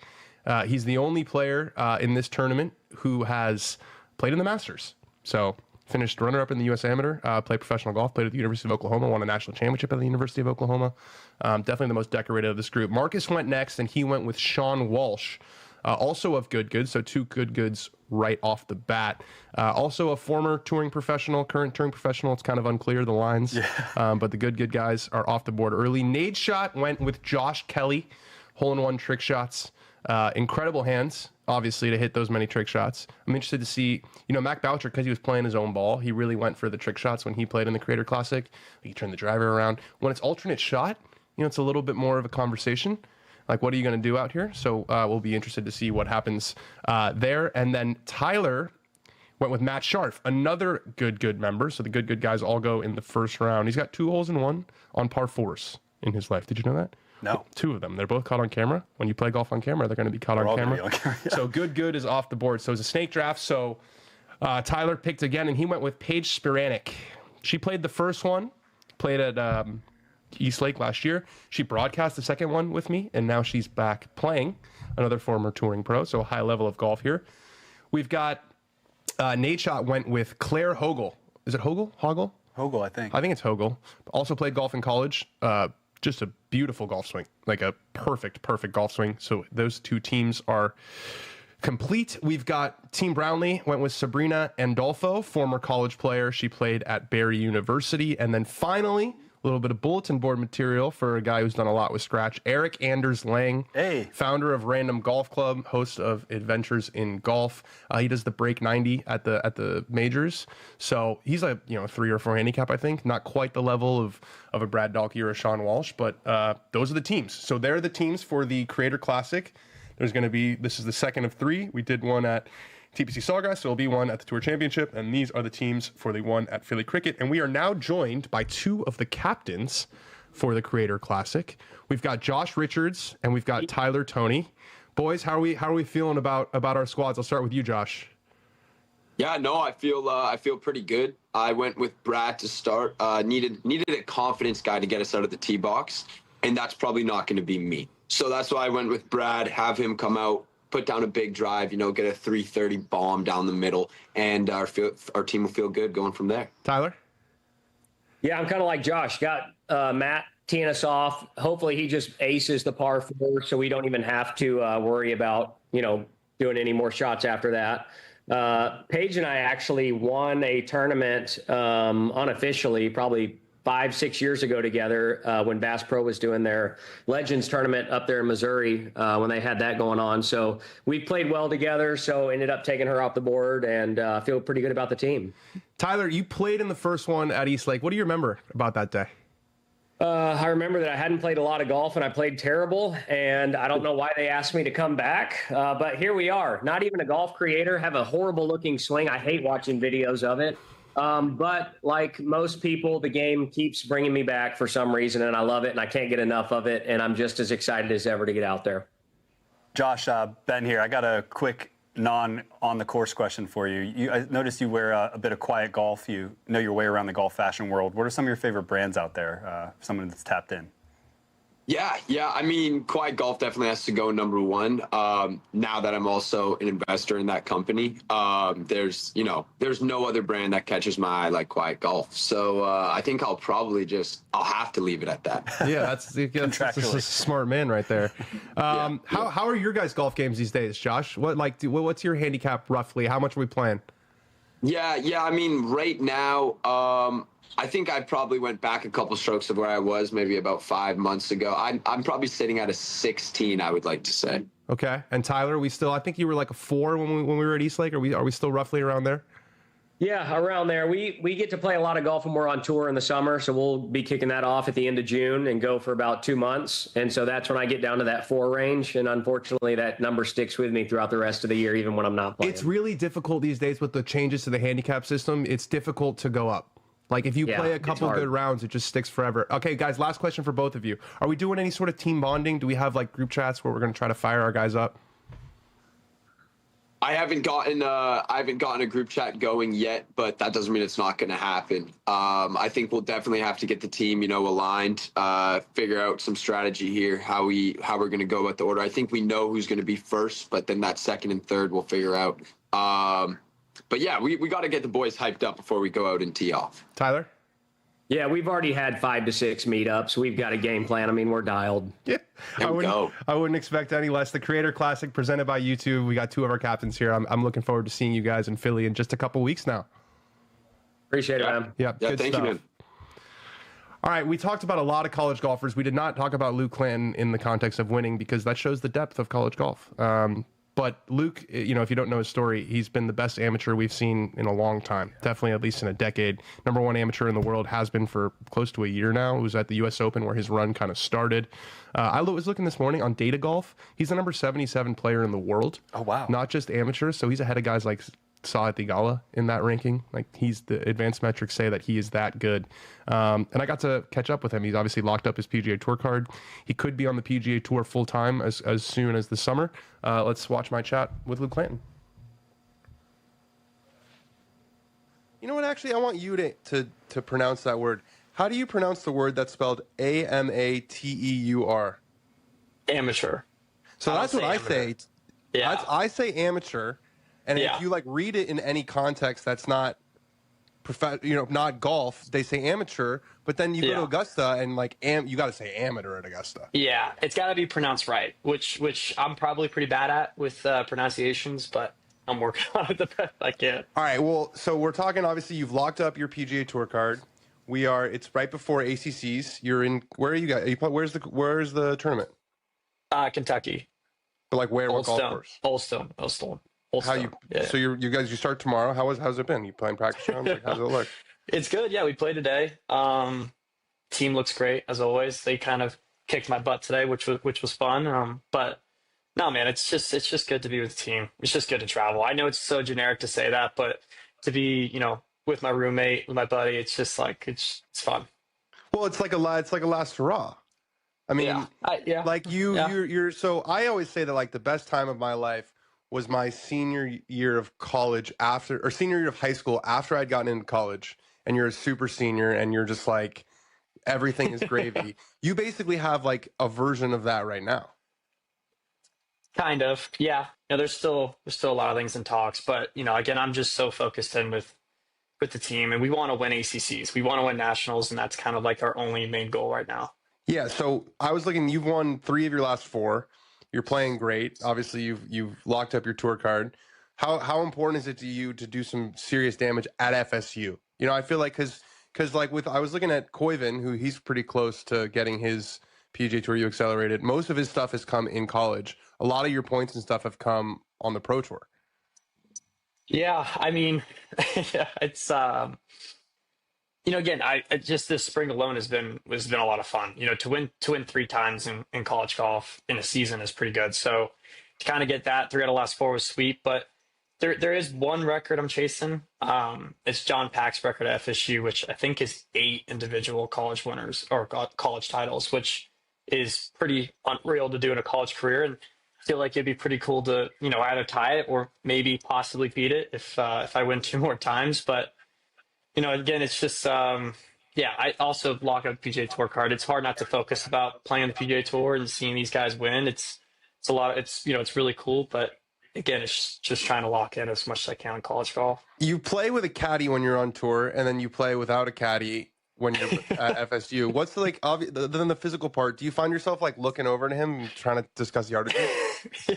He's the only player in this tournament who has played in the Masters. So finished runner-up in the U.S. Amateur, played professional golf, played at the University of Oklahoma, won a national championship at the University of Oklahoma. Definitely the most decorated of this group. Marcus went next, and he went with Sean Walsh, also of Good. So 2 Goods right off the bat. Also a former touring professional, current touring professional. It's kind of unclear, the lines. Yeah. But the Good guys are off the board early. Nade Shot went with Josh Kelly, hole-in-one trick shots. Incredible hands, obviously, to hit those many trick shots. I'm interested to see, Mac Boucher, because he was playing his own ball, he really went for the trick shots when he played in the Creator Classic. He turned the driver around. When it's alternate shot, it's a little bit more of a conversation. Like, what are you going to do out here? So we'll be interested to see what happens there. And then Tyler went with Matt Scharf, another Good member. So the Good guys all go in the first round. He's got 2 holes in 1 on par 4s in his life. Did you know that? No. 2 of them. They're both caught on camera. When you play golf on camera, they're going to be caught on camera. Yeah. So Good is off the board. So it's a snake draft. So Tyler picked again, and he went with Paige Spiranek. She played the first one, played at East Lake last year. She broadcast the second one with me, and now she's back playing, another former touring pro. So a high level of golf here. We've got Nade Shot went with Claire Hogel. Is it Hogel? Hogel, I think. I think it's Hogel. Also played golf in college. Just a beautiful golf swing, like a perfect golf swing. So those 2 teams are complete. We've got Team Brownlee went with Sabrina Andolfo, former college player. She played at Barry University. And then finally, a little bit of bulletin board material for a guy who's done a lot with Scratch. Eric Anders Lang, founder of Random Golf Club, host of Adventures in Golf. He does the Break 90 at the majors. So he's a 3 or 4 handicap, I think. Not quite the level of a Brad Dalkey or a Sean Walsh, but those are the teams. So they're the teams for the Creator Classic. There's going to be, this is the second of 3. We did one at TPC Sawgrass, so there'll be one at the Tour Championship, and these are the teams for the one at Philly Cricket. And we are now joined by 2 of the captains for the Creator Classic. We've got Josh Richards and we've got Tyler Toney. Boys, how are we feeling about our squads? I'll start with you, Josh. Yeah, no, I feel pretty good. I went with Brad to start. Needed a confidence guy to get us out of the tee box, and that's probably not going to be me. So that's why I went with Brad. Have him come out, put down a big drive, get a 330 bomb down the middle, and our team will feel good going from there. Tyler? Yeah, I'm kind of like Josh. Got Matt teeing us off. Hopefully he just aces the par 4, so we don't even have to worry about, doing any more shots after that. Paige and I actually won a tournament unofficially, probably 5-6 years ago together when Bass Pro was doing their Legends tournament up there in Missouri when they had that going on. So we played well together, so ended up taking her off the board, and feel pretty good about the team. Tyler, you played in the first one at East Lake. What do you remember about that day? I remember that I hadn't played a lot of golf and I played terrible, and I don't know why they asked me to come back. But here we are. Not even a golf creator, have a horrible looking swing. I hate watching videos of it. But like most people, the game keeps bringing me back for some reason, and I love it, and I can't get enough of it. And I'm just as excited as ever to get out there. Josh, Ben here. I got a quick on-the-course question for you. I noticed you wear a bit of quiet golf. You know your way around the golf fashion world. What are some of your favorite brands out there, someone that's tapped in? Yeah. I mean, Quiet Golf definitely has to go number one. Now that I'm also an investor in that company, there's no other brand that catches my eye like Quiet Golf. So I think I'll have to leave it at that. Yeah, that's a smart man right there. How are your guys' golf games these days, Josh? What's your handicap roughly? How much are we playing? Yeah. I mean, right now, I think I probably went back a couple strokes of where I was maybe about 5 months ago. I'm probably sitting at a 16, I would like to say. Okay. And Tyler, I think you were like a 4 when we were at Eastlake. Are we still roughly around there? Yeah, around there. We get to play a lot of golf when we're on tour in the summer, so we'll be kicking that off at the end of June and go for about 2 months. And so that's when I get down to that 4 range, and unfortunately that number sticks with me throughout the rest of the year, even when I'm not playing. It's really difficult these days with the changes to the handicap system. It's difficult to go up. Like if you play a couple good rounds, it just sticks forever. Okay, guys, last question for both of you. Are we doing any sort of team bonding? Do we have like group chats where we're going to try to fire our guys up? I haven't gotten a group chat going yet, but that doesn't mean it's not going to happen. I think we'll definitely have to get the team, aligned, figure out some strategy here, how we're going to go about the order. I think we know who's going to be first, but then that second and third we'll figure out. But yeah, we got to get the boys hyped up before we go out and tee off. Tyler? Yeah, we've already had 5 to 6 meetups. We've got a game plan. I mean, we're dialed. Yeah, I wouldn't expect any less. The Creator Classic presented by YouTube. We got 2 of our captains here. I'm looking forward to seeing you guys in Philly in just a couple weeks now. Appreciate it, man. Yeah, good thank stuff. you, man. All right, we talked about a lot of college golfers. We did not talk about Luke Clanton in the context of winning because that shows the depth of college golf. But Luke, if you don't know his story, he's been the best amateur we've seen in a long time. Definitely at least in a decade. Number 1 amateur in the world, has been for close to a year now. It was at the U.S. Open where his run kind of started. I was looking this morning on Data Golf. He's the number 77 player in the world. Oh, wow. Not just amateurs. So he's ahead of guys like Saad Thigala in that ranking. Like the advanced metrics say that he is that good. And I got to catch up with him. He's obviously locked up his PGA Tour card. He could be on the PGA Tour full time as soon as the summer. Let's watch my chat with Luke Clanton. You know what? Actually, I want you to pronounce that word. How do you pronounce the word that's spelled Amateur? Amateur. So that's what I say. Yeah. I say amateur. And if you read it in any context that's not not golf, they say amateur, but then you go to Augusta and you got to say amateur at Augusta. Yeah, it's got to be pronounced right, which I'm probably pretty bad at with pronunciations, but I'm working on it the best I can. All right, well, so we're talking, obviously you've locked up your PGA Tour card. It's right before ACCs. You're in, where are you guys? Where's the tournament? Kentucky. But where? What golf course? Old Stone. So you start tomorrow. How's it been? You playing practice rounds? How's it look? It's good. Yeah, we played today. Team looks great as always. They kind of kicked my butt today, which was fun. But no, man, it's just good to be with the team. It's just good to travel. I know it's so generic to say that, but to be with my roommate, with my buddy, it's just it's fun. Well, it's like a last hurrah. I mean, you're so. I always say that the best time of my life was my senior year of college senior year of high school after I'd gotten into college, and you're a super senior and you're just everything is gravy. You basically have a version of that right now. Kind of, yeah. There's still a lot of things in talks, but again, I'm just so focused in with the team, and we want to win ACCs. We want to win nationals, and that's kind of our only main goal right now. Yeah. So I was looking. You've won 3 of your last 4. You're playing great. Obviously, you've locked up your tour card. How important is it to you to do some serious damage at FSU? I feel because I was looking at Koiven, who he's pretty close to getting his PGA Tour U accelerated. Most of his stuff has come in college. A lot of your points and stuff have come on the Pro Tour. Yeah, I mean, it's again, I just this spring alone has been a lot of fun. To win 3 times in college golf in a season is pretty good. So to kind of get that 3 out of the last 4 was sweet. But there is one record I'm chasing. It's John Pack's record at FSU, which I think is 8 individual college winners or college titles, which is pretty unreal to do in a college career. And I feel like it'd be pretty cool to either tie it or maybe possibly beat it if I win 2 more times. But again, it's just, I also lock up PGA Tour card. It's hard not to focus about playing the PGA Tour and seeing these guys win. It's a lot. It's really cool, but again, it's just trying to lock in as much as I can in college golf. You play with a caddy when you're on tour, and then you play without a caddy when you're at FSU. What's then the physical part? Do you find yourself looking over to him and trying to discuss yardages?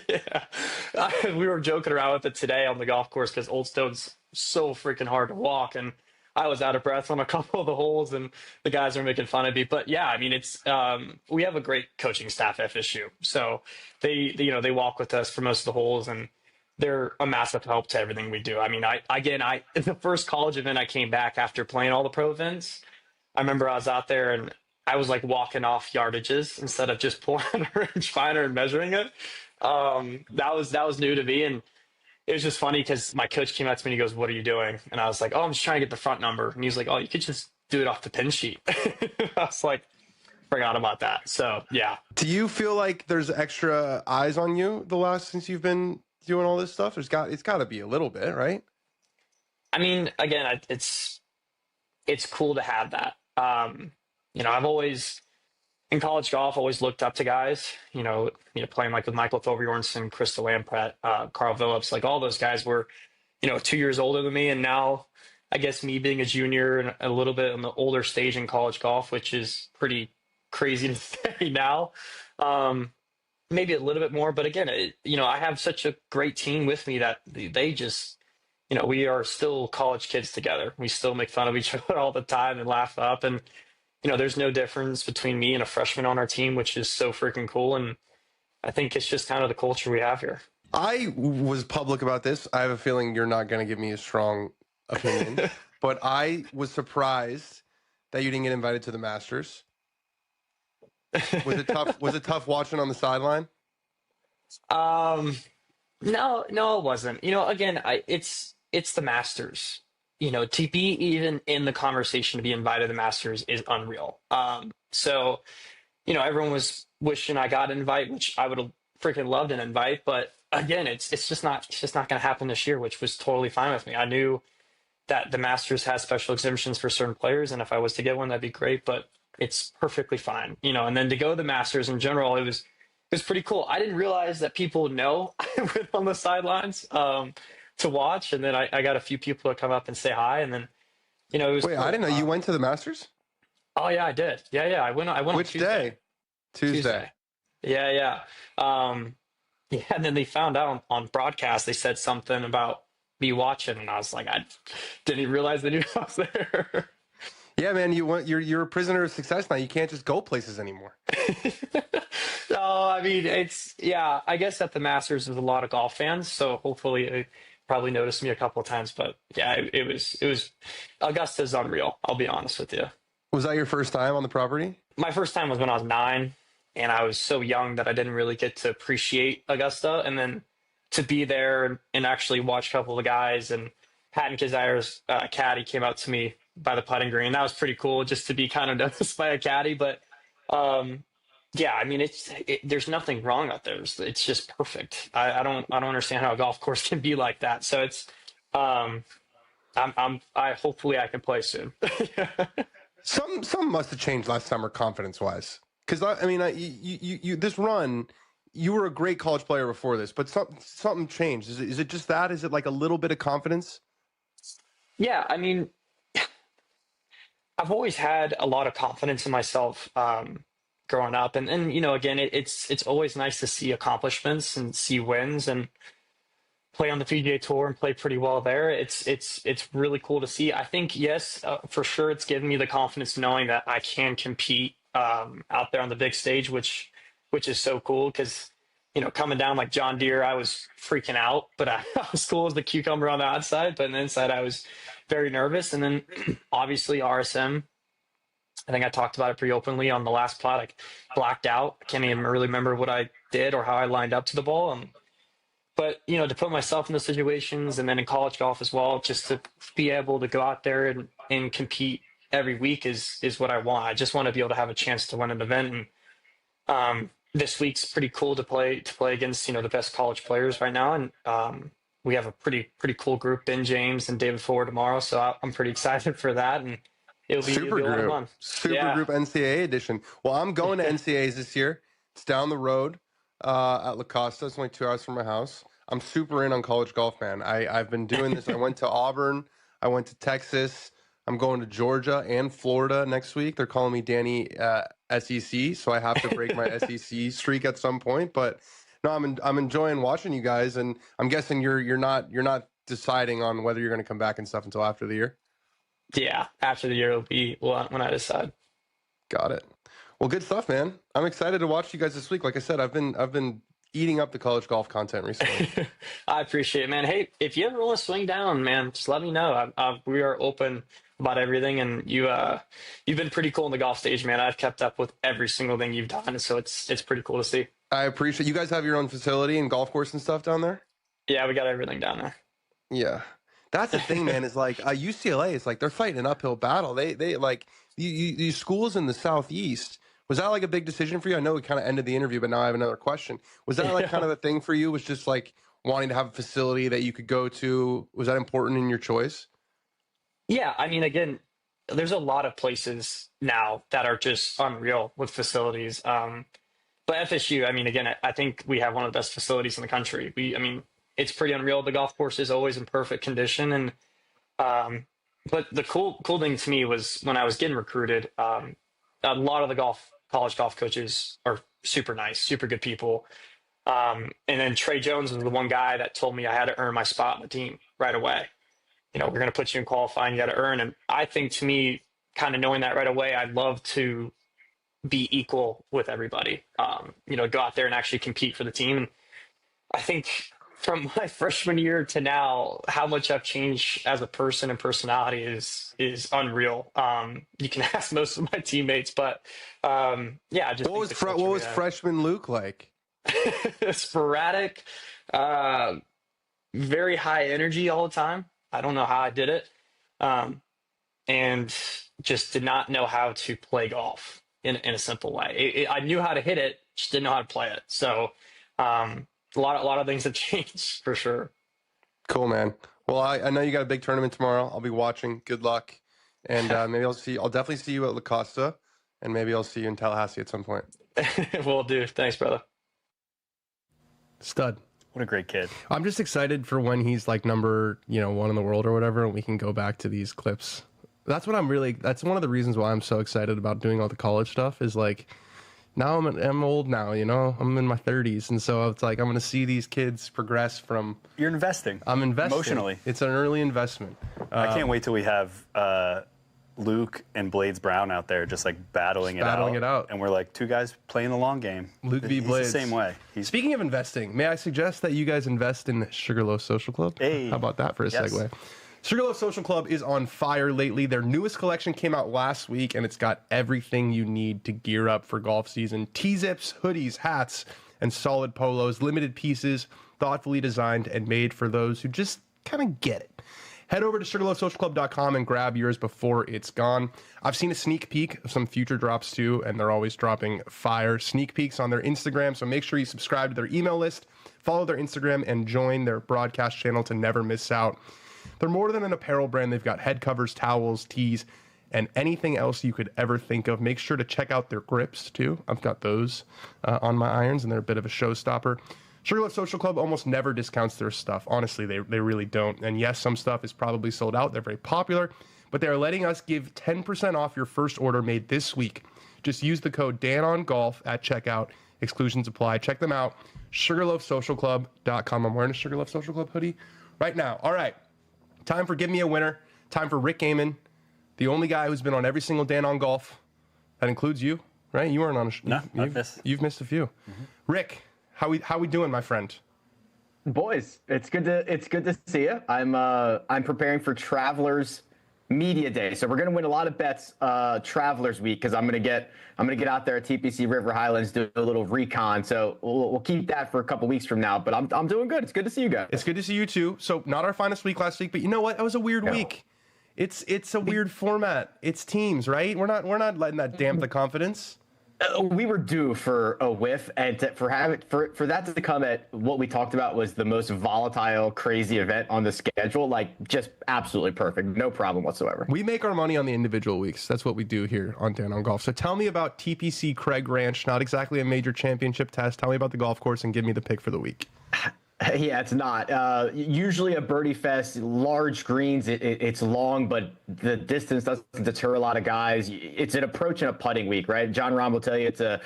Yeah, we were joking around with it today on the golf course because Old Stone's so freaking hard to walk, and I was out of breath on a couple of the holes, and the guys are making fun of me. But yeah, I mean, it's we have a great coaching staff at FSU, so they walk with us for most of the holes, and they're a massive help to everything we do. I mean, the first college event I came back after playing all the pro events, I remember I was out there and I was walking off yardages instead of just pulling an inch finer and measuring it. That was new to me, and it was just funny because my coach came out to me and he goes, "What are you doing?" And I was like, "Oh, I'm just trying to get the front number." And he's like, "Oh, you could just do it off the pin sheet." I was like, forgot about that. So yeah. Do you feel like there's extra eyes on you since you've been doing all this stuff? It's got to be a little bit, right? I mean, again, it's cool to have that. I've always in college golf always looked up to guys. Playing with Michael Thorbjornsen, Krista Lamprett, Carl Phillips, all those guys were 2 years older than me, and now I guess me being a junior and a little bit on the older stage in college golf, which is pretty crazy to say now. Maybe a little bit more, but again, I have such a great team with me that they just, we are still college kids together. We still make fun of each other all the time and laugh up. And, there's no difference between me and a freshman on our team, which is so freaking cool. And I think it's just kind of the culture we have here. I was public about this. I have a feeling you're not going to give me a strong opinion, but I was surprised that you didn't get invited to the Masters. Was it tough? Was it tough watching on the sideline? No, it wasn't. Again, it's the Masters. To be even in the conversation to be invited to the Masters is unreal. So, everyone was wishing I got an invite, which I would have freaking loved an invite. But again, it's just not going to happen this year, which was totally fine with me. I knew that the Masters has special exemptions for certain players, and if I was to get one, that'd be great. But it's perfectly fine, and then to go to the Masters in general, it was pretty cool. I didn't realize that people know I went on the sidelines to watch, and then I got a few people to come up and say hi, and then it was. Wait, cool. I didn't know you went to the Masters. Oh yeah, I did. Yeah, I went. Which on Tuesday. day? Tuesday. Yeah. And then they found out on broadcast. They said something about me watching, and I was like, I didn't even realize they knew I was there. Yeah, man, you're a prisoner of success now. You can't just go places anymore. No, I mean, I guess at the Masters there's a lot of golf fans, so hopefully they probably noticed me a couple of times. But yeah, it was Augusta's unreal. I'll be honest with you. Was that your first time on the property? My first time was when I was 9, and I was so young that I didn't really get to appreciate Augusta. And then to be there and actually watch a couple of the guys, and Patton Kezire's caddy came out to me by the putting green. That was pretty cool just to be kind of noticed by a caddy. But yeah, I mean, there's nothing wrong out there. It's just perfect. I don't understand how a golf course can be like that. So it's hopefully I can play soon. Some must have changed last summer confidence wise. Because I mean, you this run, you were a great college player before this, but something changed. Is it just that? Is it like a little bit of confidence? Yeah, I mean, I've always had a lot of confidence in myself growing up, and again, it's always nice to see accomplishments and see wins and play on the PGA Tour and play pretty well there. It's really cool to see. I think yes, for sure, it's given me the confidence knowing that I can compete out there on the big stage, which is so cool because coming down like John Deere, I was freaking out, but I was cool as the cucumber on the outside, but on the inside, I was very nervous. And then obviously RSM, I think I talked about it pretty openly on the last pod. I blacked out. I can't even really remember what I did or how I lined up to the ball. But, to put myself in those situations, and then in college golf as well, just to be able to go out there and compete every week is what I want. I just want to be able to have a chance to win an event. And this week's pretty cool to play against, the best college players right now. And we have a pretty cool group, Ben James and David Fuller tomorrow. So I'm pretty excited for that. And it'll be a lot of fun. Super group NCAA edition. Well, I'm going to NCAAs this year. It's down the road at La Costa. It's only 2 hours from my house. I'm super in on college golf, man. I've been doing this. I went to Auburn. I went to Texas. I'm going to Georgia and Florida next week. They're calling me Danny SEC, so I have to break my SEC streak at some point. But no, I'm enjoying watching you guys, and I'm guessing you're not deciding on whether you're going to come back and stuff until after the year. Yeah, after the year will be when I decide. Got it. Well, good stuff, man. I'm excited to watch you guys this week. Like I said, I've been eating up the college golf content recently. I appreciate it, man. Hey, if you ever want to swing down, man, just let me know. We are open about everything, and you've been pretty cool in the golf stage, man. I've kept up with every single thing you've done, so it's pretty cool to see. I appreciate you guys have your own facility and golf course and stuff down there. Yeah, we got everything down there. Yeah, that's the thing, man. Is like UCLA is like they're fighting an uphill battle. They like you schools in the Southeast. Was that like a big decision for you? I know we kind of ended the interview, but now I have another question. Was that like kind of a thing for you? Was just like wanting to have a facility that you could go to? Was that important in your choice? Yeah, I mean, again, there's a lot of places now that are just unreal with facilities. But FSU, I mean, again, I think we have one of the best facilities in the country. It's pretty unreal. The golf course is always in perfect condition, and but the cool thing to me was when I was getting recruited. A lot of the college golf coaches are super nice, super good people. And then Trey Jones was the one guy that told me I had to earn my spot on the team right away. We're going to put you in qualifying, you got to earn. And I think to me, kind of knowing that right away, I'd love to be equal with everybody, go out there and actually compete for the team. And I think from my freshman year to now, how much I've changed as a person and personality is unreal. You can ask most of my teammates, but yeah. Just what was freshman Luke like? Sporadic, very high energy all the time. I don't know how I did it, and just did not know how to play golf in a simple way. I knew how to hit it, just didn't know how to play it. So. A lot of things have changed for sure. Cool, man. Well, I know you got a big tournament tomorrow. I'll be watching. Good luck, and maybe I'll definitely see you at La Costa, and maybe I'll see you in Tallahassee at some point. Will do. Thanks, brother. Stud. What a great kid. I'm just excited for when he's like number 1 in the world or whatever, and we can go back to these clips. That's one of the reasons why I'm so excited about doing all the college stuff is like. Now I'm old now, I'm in my 30s. And so it's like, I'm going to see these kids progress from. You're investing. I'm investing. Emotionally. It's an early investment. I can't wait till we have Luke and Blades Brown out there just like battling it out. And we're like 2 guys playing the long game. Luke v. Blades. He's the same way. Speaking of investing, may I suggest that you guys invest in Sugarloaf Social Club? Hey. How about that for a segue? Sugarloaf Social Club is on fire lately. Their newest collection came out last week, and it's got everything you need to gear up for golf season. T-zips, hoodies, hats, and solid polos, limited pieces, thoughtfully designed and made for those who just kind of get it. Head over to sugarloafsocialclub.com and grab yours before it's gone. I've seen a sneak peek of some future drops too, and they're always dropping fire sneak peeks on their Instagram, so make sure you subscribe to their email list, follow their Instagram, and join their broadcast channel to never miss out. They're more than an apparel brand. They've got head covers, towels, tees, and anything else you could ever think of. Make sure to check out their grips, too. I've got those on my irons, and they're a bit of a showstopper. Sugarloaf Social Club almost never discounts their stuff. Honestly, they really don't. And yes, some stuff is probably sold out. They're very popular, but they're letting us give 10% off your first order made this week. Just use the code DANONGOLF at checkout. Exclusions apply. Check them out. SugarloafSocialClub.com. I'm wearing a Sugarloaf Social Club hoodie right now. All right. Time for Give Me a Winner. Time for Rick Gaiman, the only guy who's been on every single Dan on Golf. That includes you, right? You weren't on a No, not this. You've missed a few. Mm-hmm. Rick, How we doing, my friend? Boys, it's good to see you. I'm preparing for Travelers Media Day, so we're gonna win a lot of bets Travelers Week because I'm gonna get out there at TPC River Highlands, do a little recon. So we'll keep that for a couple weeks from now. But I'm doing good. It's good to see you guys. It's good to see you too. So not our finest week last week, but you know what? That was a weird week. It's a weird format. It's teams, right? We're not letting that damp the confidence. We were due for a whiff, and for that to come at what we talked about was the most volatile, crazy event on the schedule. Like, just absolutely perfect, no problem whatsoever. We make our money on the individual weeks. That's what we do here on Dan on Golf. So tell me about TPC Craig Ranch. Not exactly a major championship test. Tell me about the golf course and give me the pick for the week. Yeah, it's not. Usually a birdie fest, large greens. It's long, but the distance doesn't deter a lot of guys. It's an approach and a putting week, right? John Rahm will tell you it's a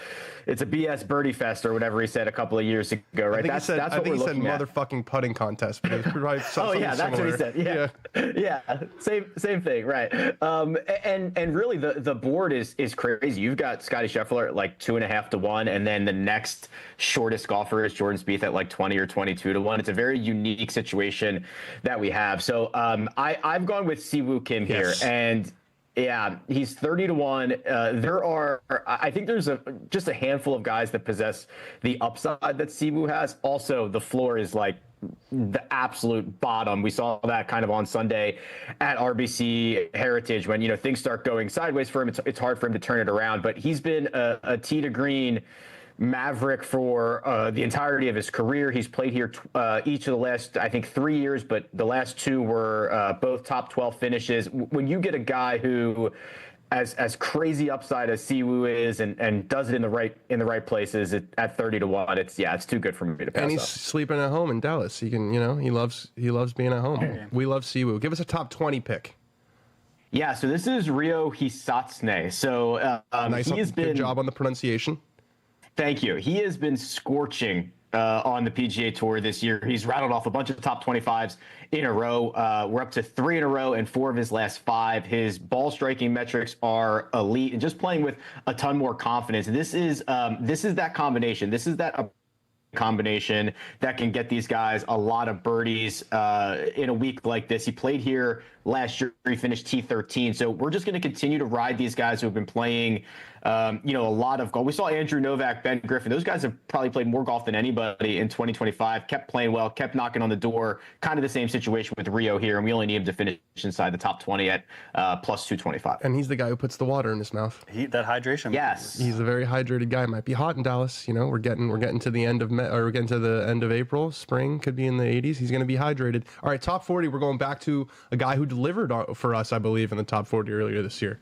BS birdie fest or whatever he said a couple of years ago, right? I think he said motherfucking putting contest, but it was probably something that's similar. what he said. Yeah. Same thing, right? And really the board is crazy. You've got Scotty Scheffler at like 2.5 to 1, and then the next shortest golfer is Jordan Spieth at like 20 or 22 to 1. It's a very unique situation that we have. So I've gone with Siwoo Kim here, and yeah, he's 30 to 1. I think there's just a handful of guys that possess the upside that Siwoo has. Also, the floor is like the absolute bottom. We saw that kind of on Sunday at RBC Heritage when things start going sideways for him. It's hard for him to turn it around, but he's been a tee to green maverick for the entirety of his career. He's played here each of the last, I think, 3 years, but the last 2 were both top 12 finishes. When you get a guy who as crazy upside as Siwoo is and does it in the right places at 30 to 1, it's too good for me to pass. And he's up. sleeping at home in Dallas. He can, he loves being at home. We love Siwoo. Give us a top 20 pick. Yeah, so this is Ryo Hisatsune. So nice, he has been, good job on the pronunciation. Thank you. He has been scorching on the PGA Tour this year. He's rattled off a bunch of top 25s in a row. We're up to 3 in a row and 4 of his last 5. His ball striking metrics are elite and just playing with a ton more confidence. This is that combination. This is that combination that can get these guys a lot of birdies in a week like this. He played here last year. He finished T13. So we're just going to continue to ride these guys who have been playing a lot of golf. We saw Andrew Novak, Ben Griffin. Those guys have probably played more golf than anybody in 2025, kept playing well, kept knocking on the door. Kind of the same situation with Ryo here, and we only need him to finish inside the top 20 at plus 225. And he's the guy who puts the water in his mouth. That hydration. Yes. He's a very hydrated guy. Might be hot in Dallas. We're getting to the end of we're getting to the end of April. Spring could be in the 80s. He's going to be hydrated. All right, top 40. We're going back to a guy who delivered for us, I believe, in the top 40 earlier this year.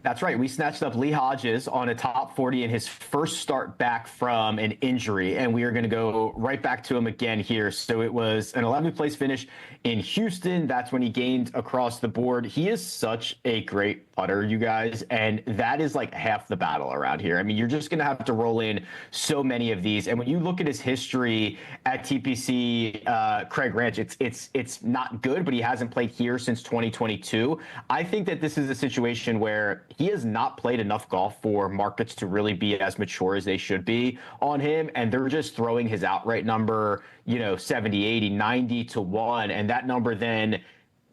That's right. We snatched up Lee Hodges on a top 40 in his first start back from an injury, and we are going to go right back to him again here. So it was an 11th place finish in Houston. That's when he gained across the board. He is such a great putter, you guys, and that is like half the battle around here. I mean, you're just going to have to roll in so many of these. And when you look at his history at TPC Craig Ranch, it's not good, but he hasn't played here since 2022. I think that this is a situation where he has not played enough golf for markets to really be as mature as they should be on him. And they're just throwing his outright number, 70, 80, 90 to 1. And that number then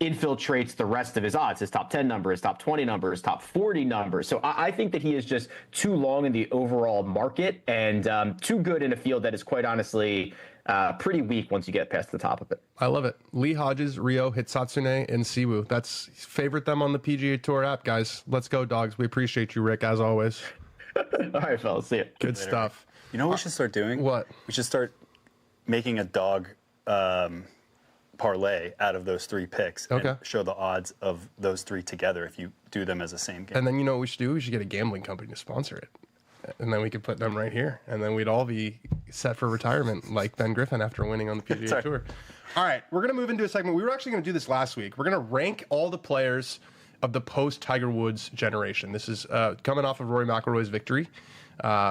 infiltrates the rest of his odds, his top 10 number, his top 20 number, his top 40 numbers. So I think that he is just too long in the overall market and too good in a field that is quite honestly pretty weak once you get past the top of it. I love it. Lee Hodges, Ryo Hisatsune, and Siwoo. That's favorite them on the PGA Tour app, guys. Let's go, dogs. We appreciate you, Rick, as always. All right, fellas. See you. Good stuff. You know what we should start doing? What? We should start making a dog parlay out of those 3 picks and show the odds of those 3 together if you do them as a same game. And then you know what we should do? We should get a gambling company to sponsor it. And then we could put them right here. And then we'd all be set for retirement like Ben Griffin after winning on the PGA Tour. All right, we're going to move into a segment. We were actually going to do this last week. We're going to rank all the players of the post-Tiger Woods generation. This is coming off of Rory McIlroy's victory.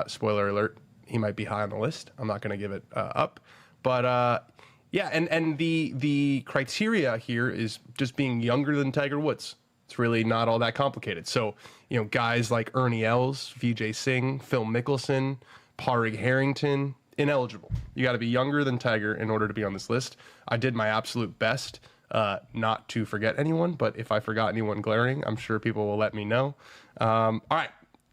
Spoiler alert, he might be high on the list. I'm not going to give it up. But yeah, and the criteria here is just being younger than Tiger Woods. It's really not all that complicated. So, guys like Ernie Els, Vijay Singh, Phil Mickelson, Padraig Harrington, ineligible. You got to be younger than Tiger in order to be on this list. I did my absolute best not to forget anyone, but if I forgot anyone glaring, I'm sure people will let me know. All right,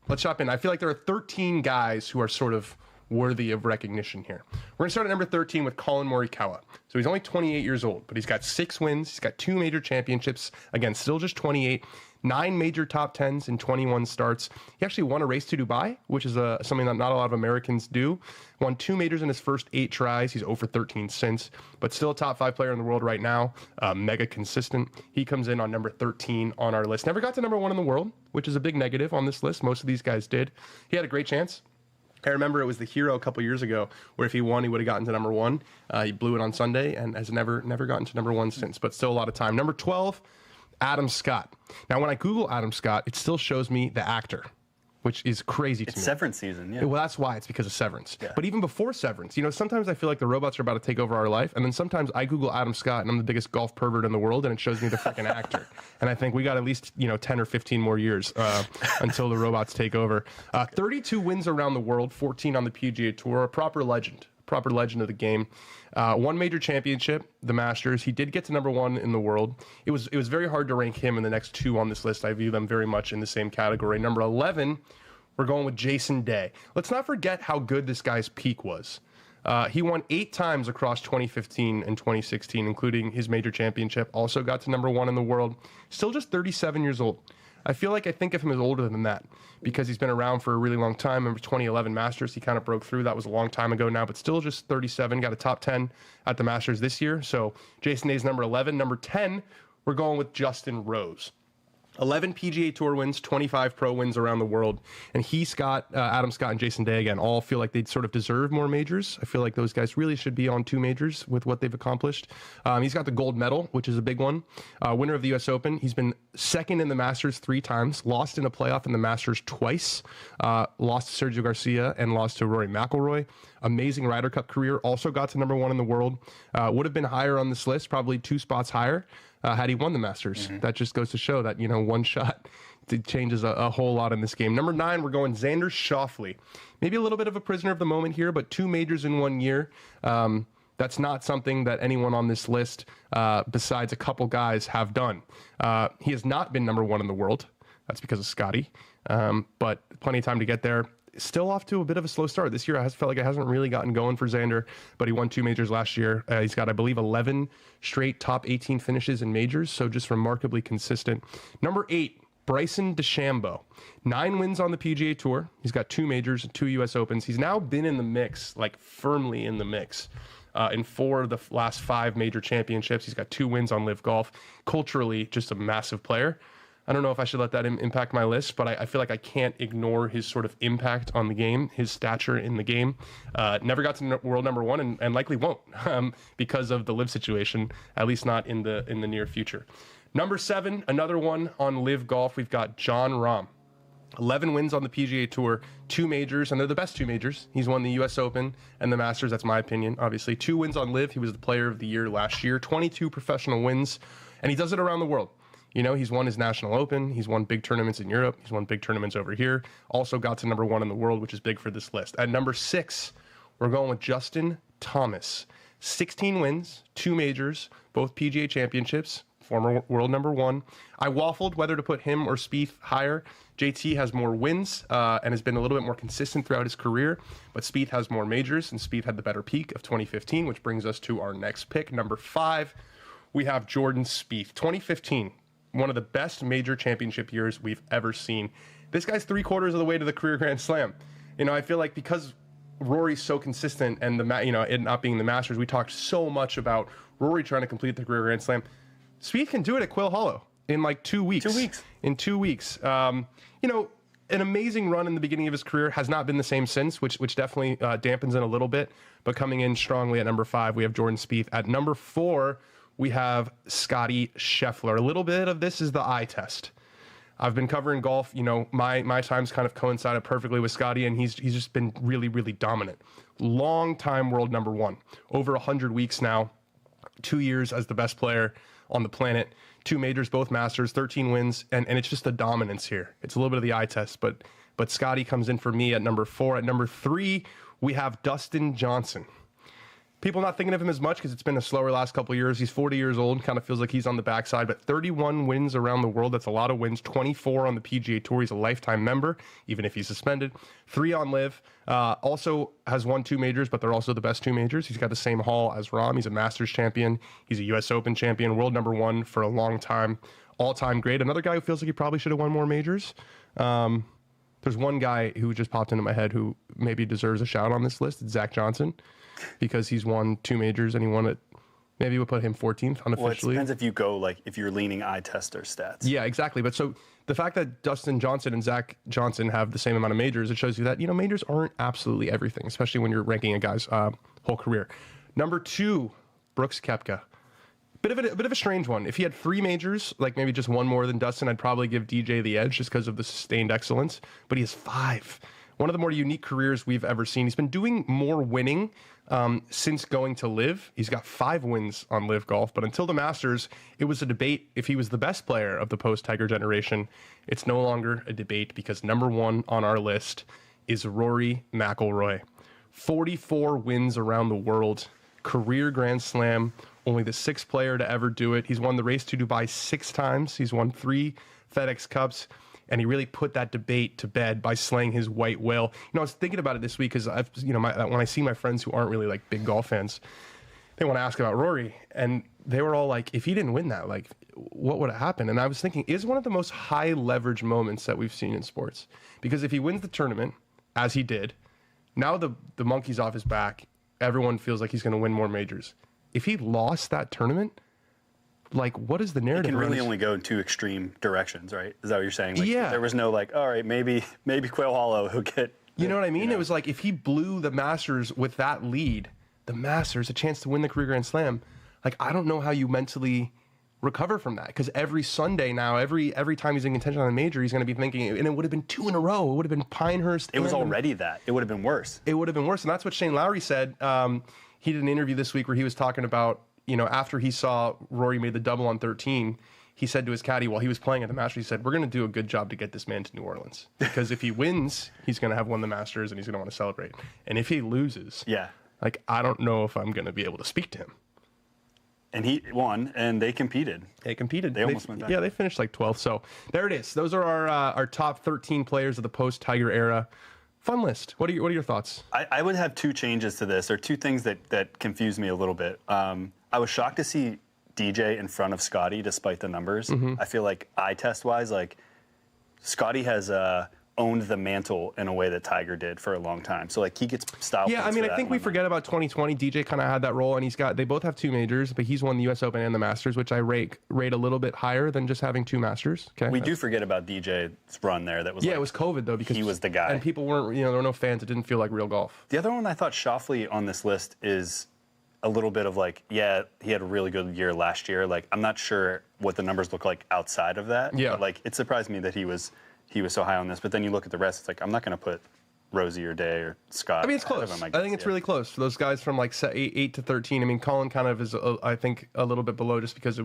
let's hop in. I feel like there are 13 guys who are sort of worthy of recognition here. We're going to start at number 13 with Colin Morikawa. So he's only 28 years old, but he's got 6 wins. He's got 2 major championships. Again, still just 28. 9 major top 10s in 21 starts. He actually won a race to Dubai, which is something that not a lot of Americans do. Won 2 majors in his first 8 tries. He's over 13 since, but still a top 5 player in the world right now. Mega consistent. He comes in on number 13 on our list. Never got to number 1 in the world, which is a big negative on this list. Most of these guys did. He had a great chance. I remember it was the Hero a couple years ago where if he won, he would have gotten to number 1. He blew it on Sunday and has never gotten to number 1 since, but still a lot of time. Number 12, Adam Scott. Now, when I Google Adam Scott, it still shows me the actor, which is crazy to me. It's Severance season, yeah. Well, that's why. It's because of Severance. Yeah. But even before Severance, sometimes I feel like the robots are about to take over our life, and then sometimes I Google Adam Scott, and I'm the biggest golf pervert in the world, and it shows me the freaking actor. And I think we got at least 10 or 15 more years until the robots take over. 32 wins around the world, 14 on the PGA Tour, a proper legend of the game. 1 major championship, the Masters. He did get to number 1 in the world. It was very hard to rank him in the next 2 on this list. I view them very much in the same category. Number 11, we're going with Jason Day. Let's not forget how good this guy's peak was. He won 8 times across 2015 and 2016, including his major championship. Also got to number 1 in the world. Still just 37 years old. I feel like I think of him as older than that because he's been around for a really long time. Remember 2011 Masters, he kind of broke through. That was a long time ago now, but still just 37. Got a top 10 at the Masters this year. So Jason Day's number 11. Number 10, we're going with Justin Rose. 11 PGA Tour wins, 25 pro wins around the world. And Adam Scott and Jason Day, again, all feel like they'd sort of deserve more majors. I feel like those guys really should be on 2 majors with what they've accomplished. He's got the gold medal, which is a big one. Winner of the U.S. Open. He's been second in the Masters 3 times, lost in a playoff in the Masters twice, lost to Sergio Garcia and lost to Rory McIlroy. Amazing Ryder Cup career. Also got to number 1 in the world. Would have been higher on this list, probably 2 spots higher. Had he won the Masters. Mm-hmm. That just goes to show that, one shot changes a whole lot in this game. Number 9, we're going Xander Schauffele. Maybe a little bit of a prisoner of the moment here, but 2 majors in 1 year. That's not something that anyone on this list, besides a couple guys, have done. He has not been number 1 in the world. That's because of Scotty. But plenty of time to get there. Still off to a bit of a slow start. This year, I felt like it hasn't really gotten going for Xander, but he won 2 majors last year. He's got, I believe, 11 straight top 18 finishes in majors, so just remarkably consistent. Number 8, Bryson DeChambeau. 9 wins on the PGA Tour. He's got 2 majors and 2 U.S. Opens. He's now been in the mix, like firmly in the mix, in 4 of the last 5 major championships. He's got 2 wins on Live Golf. Culturally, just a massive player. I don't know if I should let that impact my list, but I feel like I can't ignore his sort of impact on the game, his stature in the game. Never got to world number 1 and likely won't because of the Live situation, at least not in the near future. Number 7, another one on Live Golf. We've got Jon Rahm. 11 wins on the PGA Tour, 2 majors, and they're the best 2 majors. He's won the U.S. Open and the Masters. That's my opinion, obviously. 2 wins on Live. He was the player of the year last year. 22 professional wins, and he does it around the world. He's won his National Open. He's won big tournaments in Europe. He's won big tournaments over here. Also got to number 1 in the world, which is big for this list. At number 6, we're going with Justin Thomas. 16 wins, 2 majors, both PGA championships, former world number 1. I waffled whether to put him or Spieth higher. JT has more wins and has been a little bit more consistent throughout his career, but Spieth has more majors, and Spieth had the better peak of 2015, which brings us to our next pick. Number 5, we have Jordan Spieth. 2015. One of the best major championship years we've ever seen. This guy's 3/4 of the way to the career Grand Slam. I feel like because Rory's so consistent and it not being the Masters, we talked so much about Rory trying to complete the career Grand Slam. Spieth can do it at Quill Hollow in like 2 weeks. 2 weeks. In 2 weeks. An amazing run in the beginning of his career, has not been the same since, which definitely dampens in a little bit. But coming in strongly at number 5, we have Jordan Spieth. At number 4, we have Scotty Scheffler. A little bit of this is the eye test. I've been covering golf. My times kind of coincided perfectly with Scotty, and he's just been really, really dominant. Long time world number 1. Over 100 weeks now. 2 years as the best player on the planet. 2 majors, both Masters, 13 wins, and it's just the dominance here. It's a little bit of the eye test, but Scotty comes in for me at number 4. At number 3, we have Dustin Johnson. People not thinking of him as much because it's been a slower last couple of years. He's 40 years old, kind of feels like he's on the backside, but 31 wins around the world. That's a lot of wins. 24 on the PGA Tour. He's a lifetime member, even if he's suspended. 3 on LIV. Also has won 2 majors, but they're also the best 2 majors. He's got the same haul as Rahm. He's a Masters champion. He's a U.S. Open champion, world number 1 for a long time. All-time great. Another guy who feels like he probably should have won more majors. There's one guy who just popped into my head who maybe deserves a shout on this list. It's Zach Johnson, because he's won 2 majors and he won it. Maybe we'll put him 14th unofficially. Well, it depends if you go, like, if you're leaning eye tester stats. Yeah, exactly. But so the fact that Dustin Johnson and Zach Johnson have the same amount of majors, it shows you that, majors aren't absolutely everything, especially when you're ranking a guy's whole career. Number 2, Brooks Koepka. Bit of a strange one. If he had 3 majors, like maybe just one more than Dustin, I'd probably give DJ the edge just because of the sustained excellence. But he has 5. One of the more unique careers we've ever seen. He's been doing more winning since going to LIV. He's got 5 wins on LIV Golf. But until the Masters, it was a debate if he was the best player of the post-Tiger generation. It's no longer a debate because number 1 on our list is Rory McIlroy. 44 wins around the world. Career Grand Slam. Only the 6th player to ever do it. He's won the Race to Dubai 6 times. He's won 3 FedEx Cups. And he really put that debate to bed by slaying his white whale. I was thinking about it this week because when I see my friends who aren't really like big golf fans, they want to ask about Rory, and they were all like, "If he didn't win that, like, what would have happened?" And I was thinking, is one of the most high leverage moments that we've seen in sports, because if he wins the tournament, as he did, now the monkey's off his back. Everyone feels like he's going to win more majors. If he lost that tournament, like, what is the narrative? It can really only go in 2 extreme directions, right? Is that what you're saying? Like, yeah. There was no like, all right, maybe Quail Hollow who get. You know what I mean? It was like if he blew the Masters with that lead, the Masters, a chance to win the Career Grand Slam. Like, I don't know how you mentally recover from that, because every Sunday now, every time he's in contention on a major, he's going to be thinking, and it would have been 2 in a row. It would have been Pinehurst. It was already that. It would have been worse. It would have been worse, and that's what Shane Lowry said. He did an interview this week where he was talking about, after he saw Rory made the double on 13, he said to his caddy while he was playing at the Masters, he said, "We're going to do a good job to get this man to New Orleans, because if he wins, he's going to have won the Masters and he's going to want to celebrate. And if he loses, like, I don't know if I'm going to be able to speak to him." And he won, and they competed. They competed. They almost went back. Yeah, they finished like 12th. So there it is. Those are our top 13 players of the post-Tiger era. Fun list. What are your thoughts? I would have 2 changes to this, or 2 things that confused me a little bit. I was shocked to see DJ in front of Scotty despite the numbers. I feel like eye test wise, like, Scotty has owned the mantle in a way that Tiger did for a long time. So, like, he gets style. Yeah, I mean, I think we forget about 2020. DJ kind of had that role, and they both have 2 majors, but he's won the U.S. Open and the Masters, which I rate a little bit higher than just having 2 Masters. Okay, we do forget about DJ's run there. That was it was COVID though, because he was the guy, and people weren't. There were no fans. It didn't feel like real golf. The other one I thought Schauffele on this list is a little bit of like, yeah, he had a really good year last year. Like, I'm not sure what the numbers look like outside of that. Yeah, but, like, it surprised me that he was so high on this. But then you look at the rest, it's like, I'm not going to put Rosie or Day or Scott. I mean, it's close. I think it's really close for those guys from like 8 to 13. I mean, Colin kind of is, I think, a little bit below just because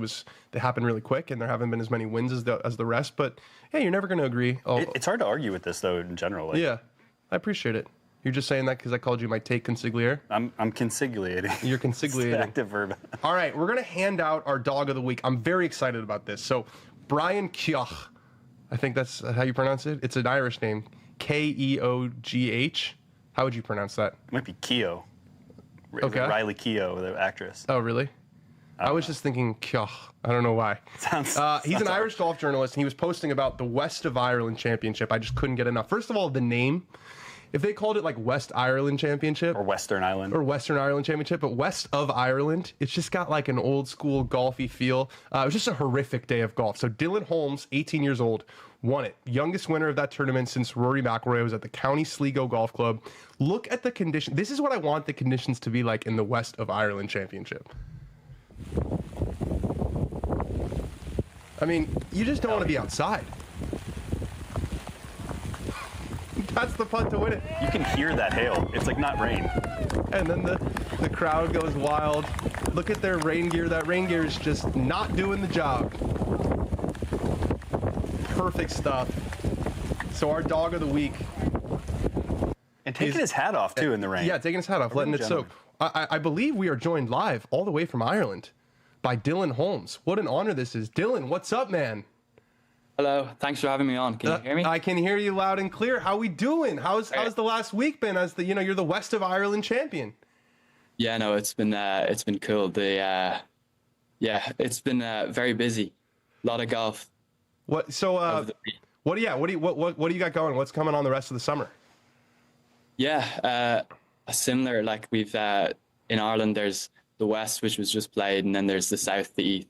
they happened really quick and there haven't been as many wins as the rest. But yeah, you're never going to agree. It's hard to argue with this though in general. Like, yeah, I appreciate it. You're just saying that because I called you my take consigliere? I'm consigliating. You're consigliating. It's the active verb. All right, we're going to hand out our dog of the week. I'm very excited about this. So, Brian Keogh, I think that's how you pronounce it. It's an Irish name. Keogh. How would you pronounce that? It might be Keogh. Okay. Riley Keough, the actress. Oh, really? I was just thinking Keogh. I don't know why. He's an Irish golf journalist, and he was posting about the West of Ireland Championship. I just couldn't get enough. First of all, the name. If they called it like West Ireland Championship. Or Western Ireland Championship, but West of Ireland, it's just got like an old school golfy feel. It was just a horrific day of golf. So Dylan Holmes, 18 years old, won it. Youngest winner of that tournament since Rory McIlroy was at the County Sligo Golf Club. Look at the condition. This is what I want the conditions to be like in the West of Ireland Championship. I mean, you just don't want to be outside. That's the putt to win it. You can hear that hail. It's like not rain. And then the crowd goes wild. Look at their rain gear. That rain gear is just not doing the job. Perfect stuff. So our dog of the week. And Taking his hat off, too, in the rain. Yeah, taking his hat off, letting it soak. I believe we are joined live all the way from Ireland by Dylan Holmes. What an honor this is. Dylan, what's up, man? Hello. Thanks for having me on. Can you hear me? I can hear you loud and clear. How we doing? How's the last week been as you're the West of Ireland champion? Yeah, no, it's been cool. It's been very busy. A lot of golf. What do you got going? What's coming on the rest of the summer? Yeah, similar, like we've in Ireland there's the West, which was just played, and then there's the South, the East,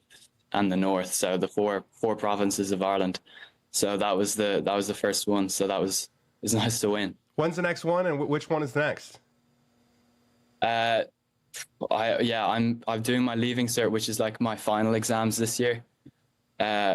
and the North, so the four provinces of Ireland. So that was the first one, so it was nice to win. When's the next one, and which one is next? I'm doing my leaving cert, which is like my final exams this year.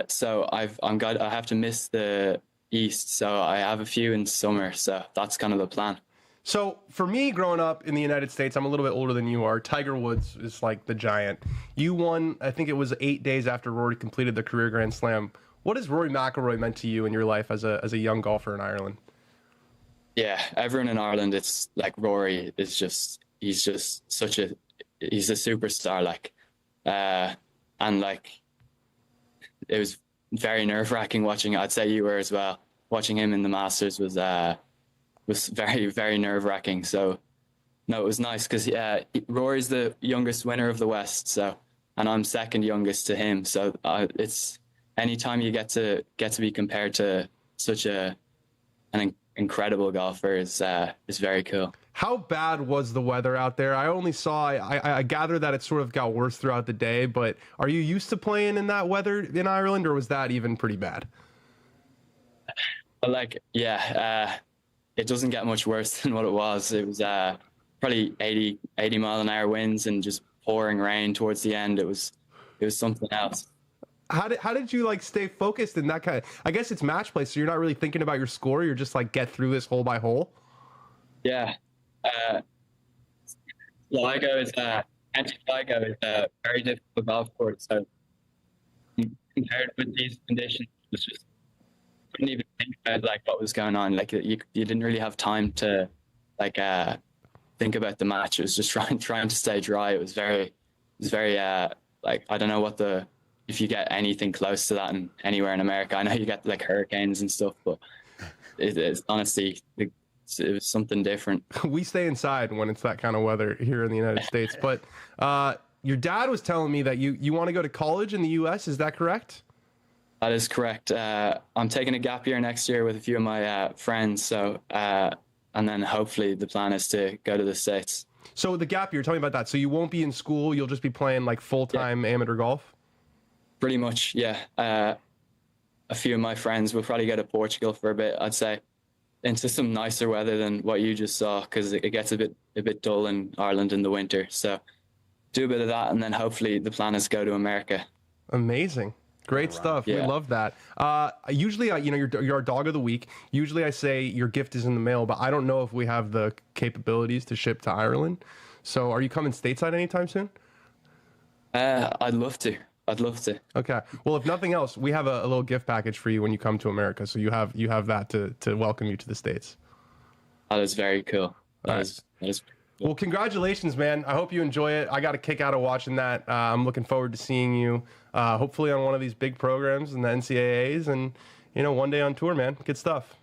So I have to miss the East, so I have a few in summer, so that's kind of the plan. So for me, growing up in the United States, I'm a little bit older than you are. Tiger Woods is like the giant. You won, I think it was 8 days after Rory completed the career Grand Slam. What has Rory McIlroy meant to you in your life as a young golfer in Ireland? Yeah, everyone in Ireland, it's like Rory is he's a superstar, and it was very nerve-wracking watching it. I'd say you were as well. Watching him in the Masters was very, very nerve-wracking. So no, it was nice because Rory's the youngest winner of the West, and I'm second youngest to him. So it's anytime you get to be compared to such an incredible golfer is very cool. How bad was the weather out there? I only saw, I gather that it sort of got worse throughout the day, but are you used to playing in that weather in Ireland, or was that even pretty bad? It doesn't get much worse than what it was. It was probably 80 mile an hour winds and just pouring rain towards the end. It was something else. How did you stay focused in that kind of, I guess it's match play, so you're not really thinking about your score, you're just get through this hole by hole? Yeah. Sligo is a very difficult golf course. So compared with these conditions, it was just couldn't even think about what was going on. You didn't really have time to think about the match. It was just trying to stay dry. It was very I don't know if you get anything close to that anywhere in America. I know you get hurricanes and stuff, but it's honestly it was something different. We stay inside when it's that kind of weather here in the United States. But your dad was telling me that you want to go to college in the U.S. Is that correct? That is correct. I'm taking a gap year next year with a few of my friends. So, and then hopefully the plan is to go to the States. So the gap year, tell me about that. So you won't be in school. You'll just be playing full-time amateur golf? Pretty much, yeah. A few of my friends will probably go to Portugal for a bit, I'd say, into some nicer weather than what you just saw, because it gets a bit dull in Ireland in the winter. So do a bit of that, and then hopefully the plan is to go to America. Amazing. Great stuff. Yeah. We love that. Usually, you're our dog of the week. Usually I say your gift is in the mail, but I don't know if we have the capabilities to ship to Ireland. So are you coming stateside anytime soon? I'd love to. Okay. Well, if nothing else, we have a little gift package for you when you come to America. So you have that to welcome you to the States. That is very cool. That is cool. Well, congratulations, man. I hope you enjoy it. I got a kick out of watching that. I'm looking forward to seeing you, hopefully on one of these big programs in the NCAAs and, one day on tour, man. Good stuff.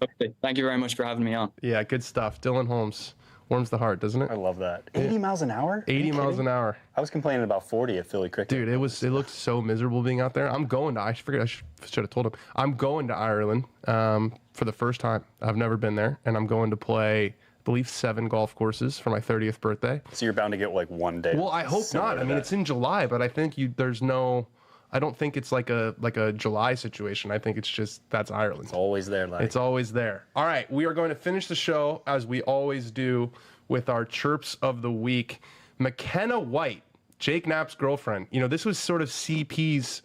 Okay. Thank you very much for having me on. Yeah, good stuff. Dylan Holmes. Warms the heart, doesn't it? I love that. 80 miles an hour? 80 miles an hour. I was complaining about 40 at Philly Cricket. Dude, it looked so miserable being out there. I should have told him. I'm going to Ireland for the first time. I've never been there, and I'm going to play, I believe, 7 golf courses for my 30th birthday. So you're bound to get one day. Well, I hope not. I mean, it's in July, but I think I don't think it's like a July situation. I think it's just that's Ireland. It's always there, Larry. It's always there. All right, we are going to finish the show as we always do with our chirps of the week. McKenna White, Jake Knapp's girlfriend. This was sort of CP's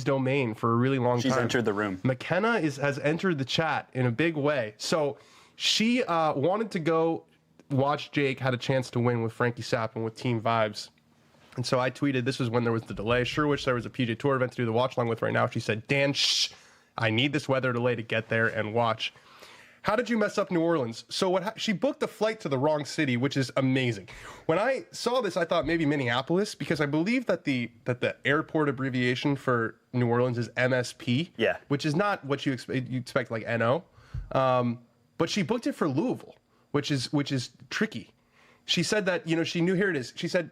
domain for a really long time. She's entered the room. McKenna has entered the chat in a big way. So she wanted to go watch Jake had a chance to win with Frankie Sapp with Team Vibes. And so I tweeted, this was when there was the delay. Sure wish there was a PJ Tour event to do the watch along with right now. She said, Dan, I need this weather delay to get there and watch. How did you mess up New Orleans? So she booked a flight to the wrong city, which is amazing. When I saw this, I thought maybe Minneapolis, because I believe that the airport abbreviation for New Orleans is MSP. Yeah. Which is not what you expect like NO. But she booked it for Louisville, which is tricky. She said that, she knew, here it is. She said,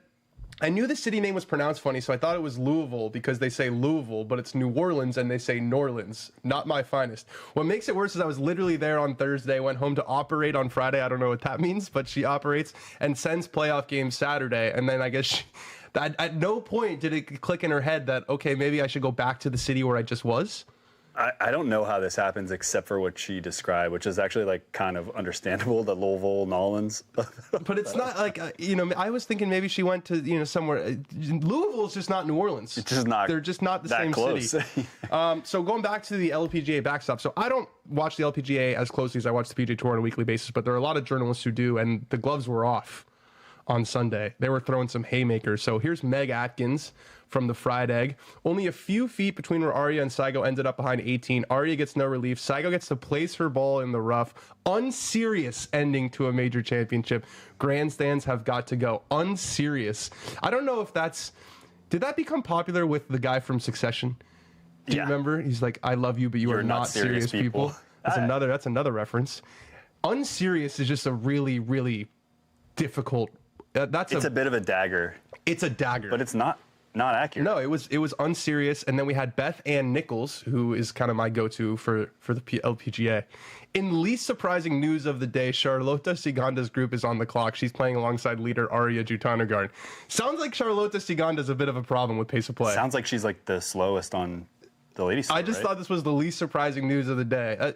I knew the city name was pronounced funny, so I thought it was Louisville because they say Louisville, but it's New Orleans and they say Norlands. Not my finest. What makes it worse is I was literally there on Thursday, went home to operate on Friday. I don't know what that means, but she operates and sends playoff games Saturday. And then I guess at no point did it click in her head that, okay, maybe I should go back to the city where I just was. I don't know how this happens except for what she described, which is actually like kind of understandable, the Louisville, Nolans. But it's not like, I was thinking maybe she went to, somewhere. Louisville's just not New Orleans. It's just not. They're just not the same close. city. So going back to the LPGA backstop. So I don't watch the LPGA as closely as I watch the PGA Tour on a weekly basis, but there are a lot of journalists who do, and the gloves were off on Sunday. They were throwing some haymakers. So here's Meg Atkins from the Fried Egg. Only a few feet between where Arya and Saigo ended up behind 18. Arya gets no relief. Saigo gets to place her ball in the rough. Unserious ending to a major championship. Grandstands have got to go. Unserious. I don't know if did that become popular with the guy from Succession? Do you remember? He's like, I love you, but you're not serious people. That's another reference. Unserious is just a really, really difficult. It's a bit of a dagger. It's a dagger. But it's not accurate. No, it was unserious. And then we had Beth Ann Nichols, who is kind of my go-to for the LPGA. In least surprising news of the day, Charlotta Siganda's group is on the clock. She's playing alongside leader Arya Jutanagard. Sounds like Charlotta Siganda's a bit of a problem with pace of play. Sounds like she's like the slowest on the ladies' side, I just thought this was the least surprising news of the day.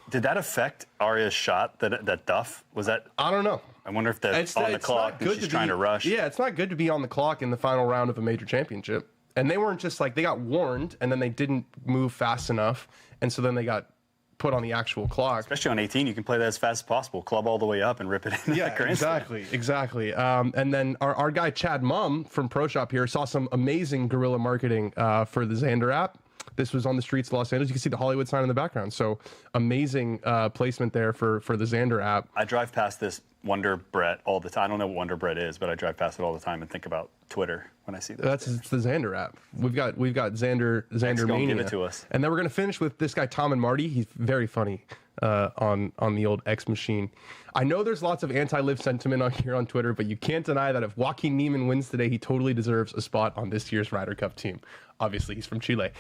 Did that affect Arya's shot? That duff was that? I don't know. I wonder if that's on the clock and she's trying to rush. Yeah, it's not good to be on the clock in the final round of a major championship. And they weren't just like, they got warned and then they didn't move fast enough. And so then they got put on the actual clock. Especially on 18, you can play that as fast as possible. Club all the way up and rip it in. Yeah, exactly. And then our guy Chad Mumm from Pro Shop here saw some amazing guerrilla marketing for the Xander app. This was on the streets of Los Angeles. You can see the Hollywood sign in the background. So amazing placement there for the Xander app. I drive past this Wonder Bread all the time. I don't know what Wonder Bread is, but I drive past it all the time and think about Twitter when I see that. It's the Xander app. We've got Xander Mania. Give it to us. And then we're gonna finish with this guy Tom and Marty. He's very funny on the old X machine. I know there's lots of anti-live sentiment here on Twitter, but you can't deny that if Joaquin Niemann wins today, he totally deserves a spot on this year's Ryder Cup team. Obviously, he's from Chile.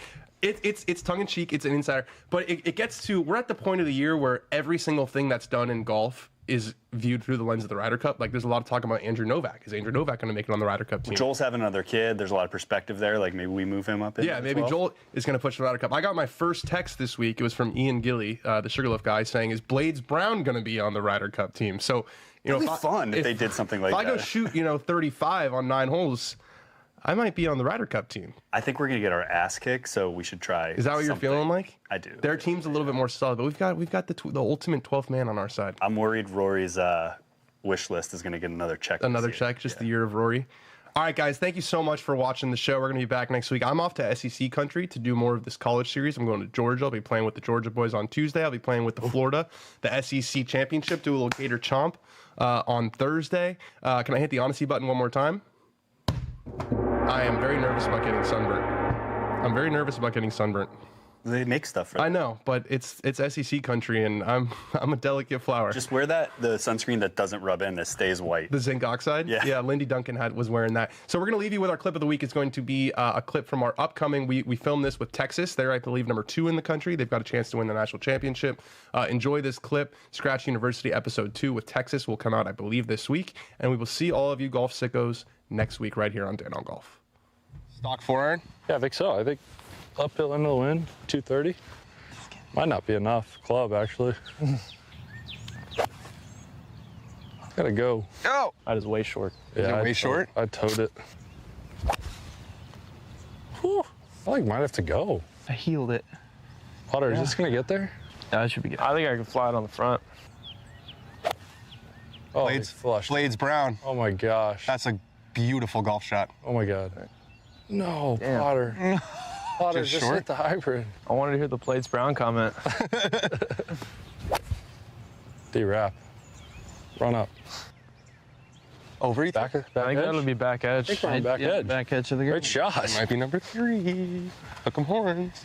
It's tongue-in-cheek, it's an insider, but it gets to, we're at the point of the year where every single thing that's done in golf is viewed through the lens of the Ryder Cup. Like, there's a lot of talk about Andrew Novak. Is Andrew Novak going to make it on the Ryder Cup team? Joel's having another kid. There's a lot of perspective there. Like, maybe we move him up in. Yeah, maybe Joel is going to push the Ryder Cup. I got my first text this week. It was from Ian Gilly, the Sugarloaf guy, saying, is Blades Brown going to be on the Ryder Cup team? So, it'd be fun if they did something like that. If I go shoot, 35 on 9 holes, I might be on the Ryder Cup team. I think we're going to get our ass kicked, so we should try. Is that what you're feeling like? I do. Their team's a little bit more solid, but we've got the ultimate 12th man on our side. I'm worried Rory's wish list is going to get another check. Another check, just the year of Rory. All right, guys, thank you so much for watching the show. We're going to be back next week. I'm off to SEC country to do more of this college series. I'm going to Georgia. I'll be playing with the Georgia boys on Tuesday. I'll be playing with the Florida, the SEC championship. Do a little Gator Chomp on Thursday. Can I hit the honesty button one more time? I am very nervous about getting sunburnt. They make stuff for that. I know, but it's SEC country, and I'm a delicate flower. Just wear the sunscreen that doesn't rub in, that stays white. The zinc oxide? Yeah, Lindy Duncan was wearing that. So we're going to leave you with our clip of the week. It's going to be a clip from our upcoming, we filmed this with Texas. They're, I believe, number 2 in the country. They've got a chance to win the national championship. Enjoy this clip. Scratch University episode 2 with Texas will come out, I believe, this week. And we will see all of you golf sickos next week right here on Dan on Golf. Stock 4-iron? Yeah, I think so. I think uphill into the wind, 230. Might not be enough. Club, actually. Gotta go. Go! That is way short. Yeah, way short? I towed it. Whew. I might have to go. I healed it. Potter, is this gonna get there? Yeah, it should be good. I think I can fly it on the front. Oh, Blades Brown. Oh my gosh. That's a beautiful golf shot. Oh my God. No, damn. Potter. Potter, just hit the hybrid. I wanted to hear the Blades Brown comment. D-wrap. Run up. Over back I think edge? that'll be back edge. Back edge. Back edge of the game. Great shot. Might be number 3. Hook 'em horns.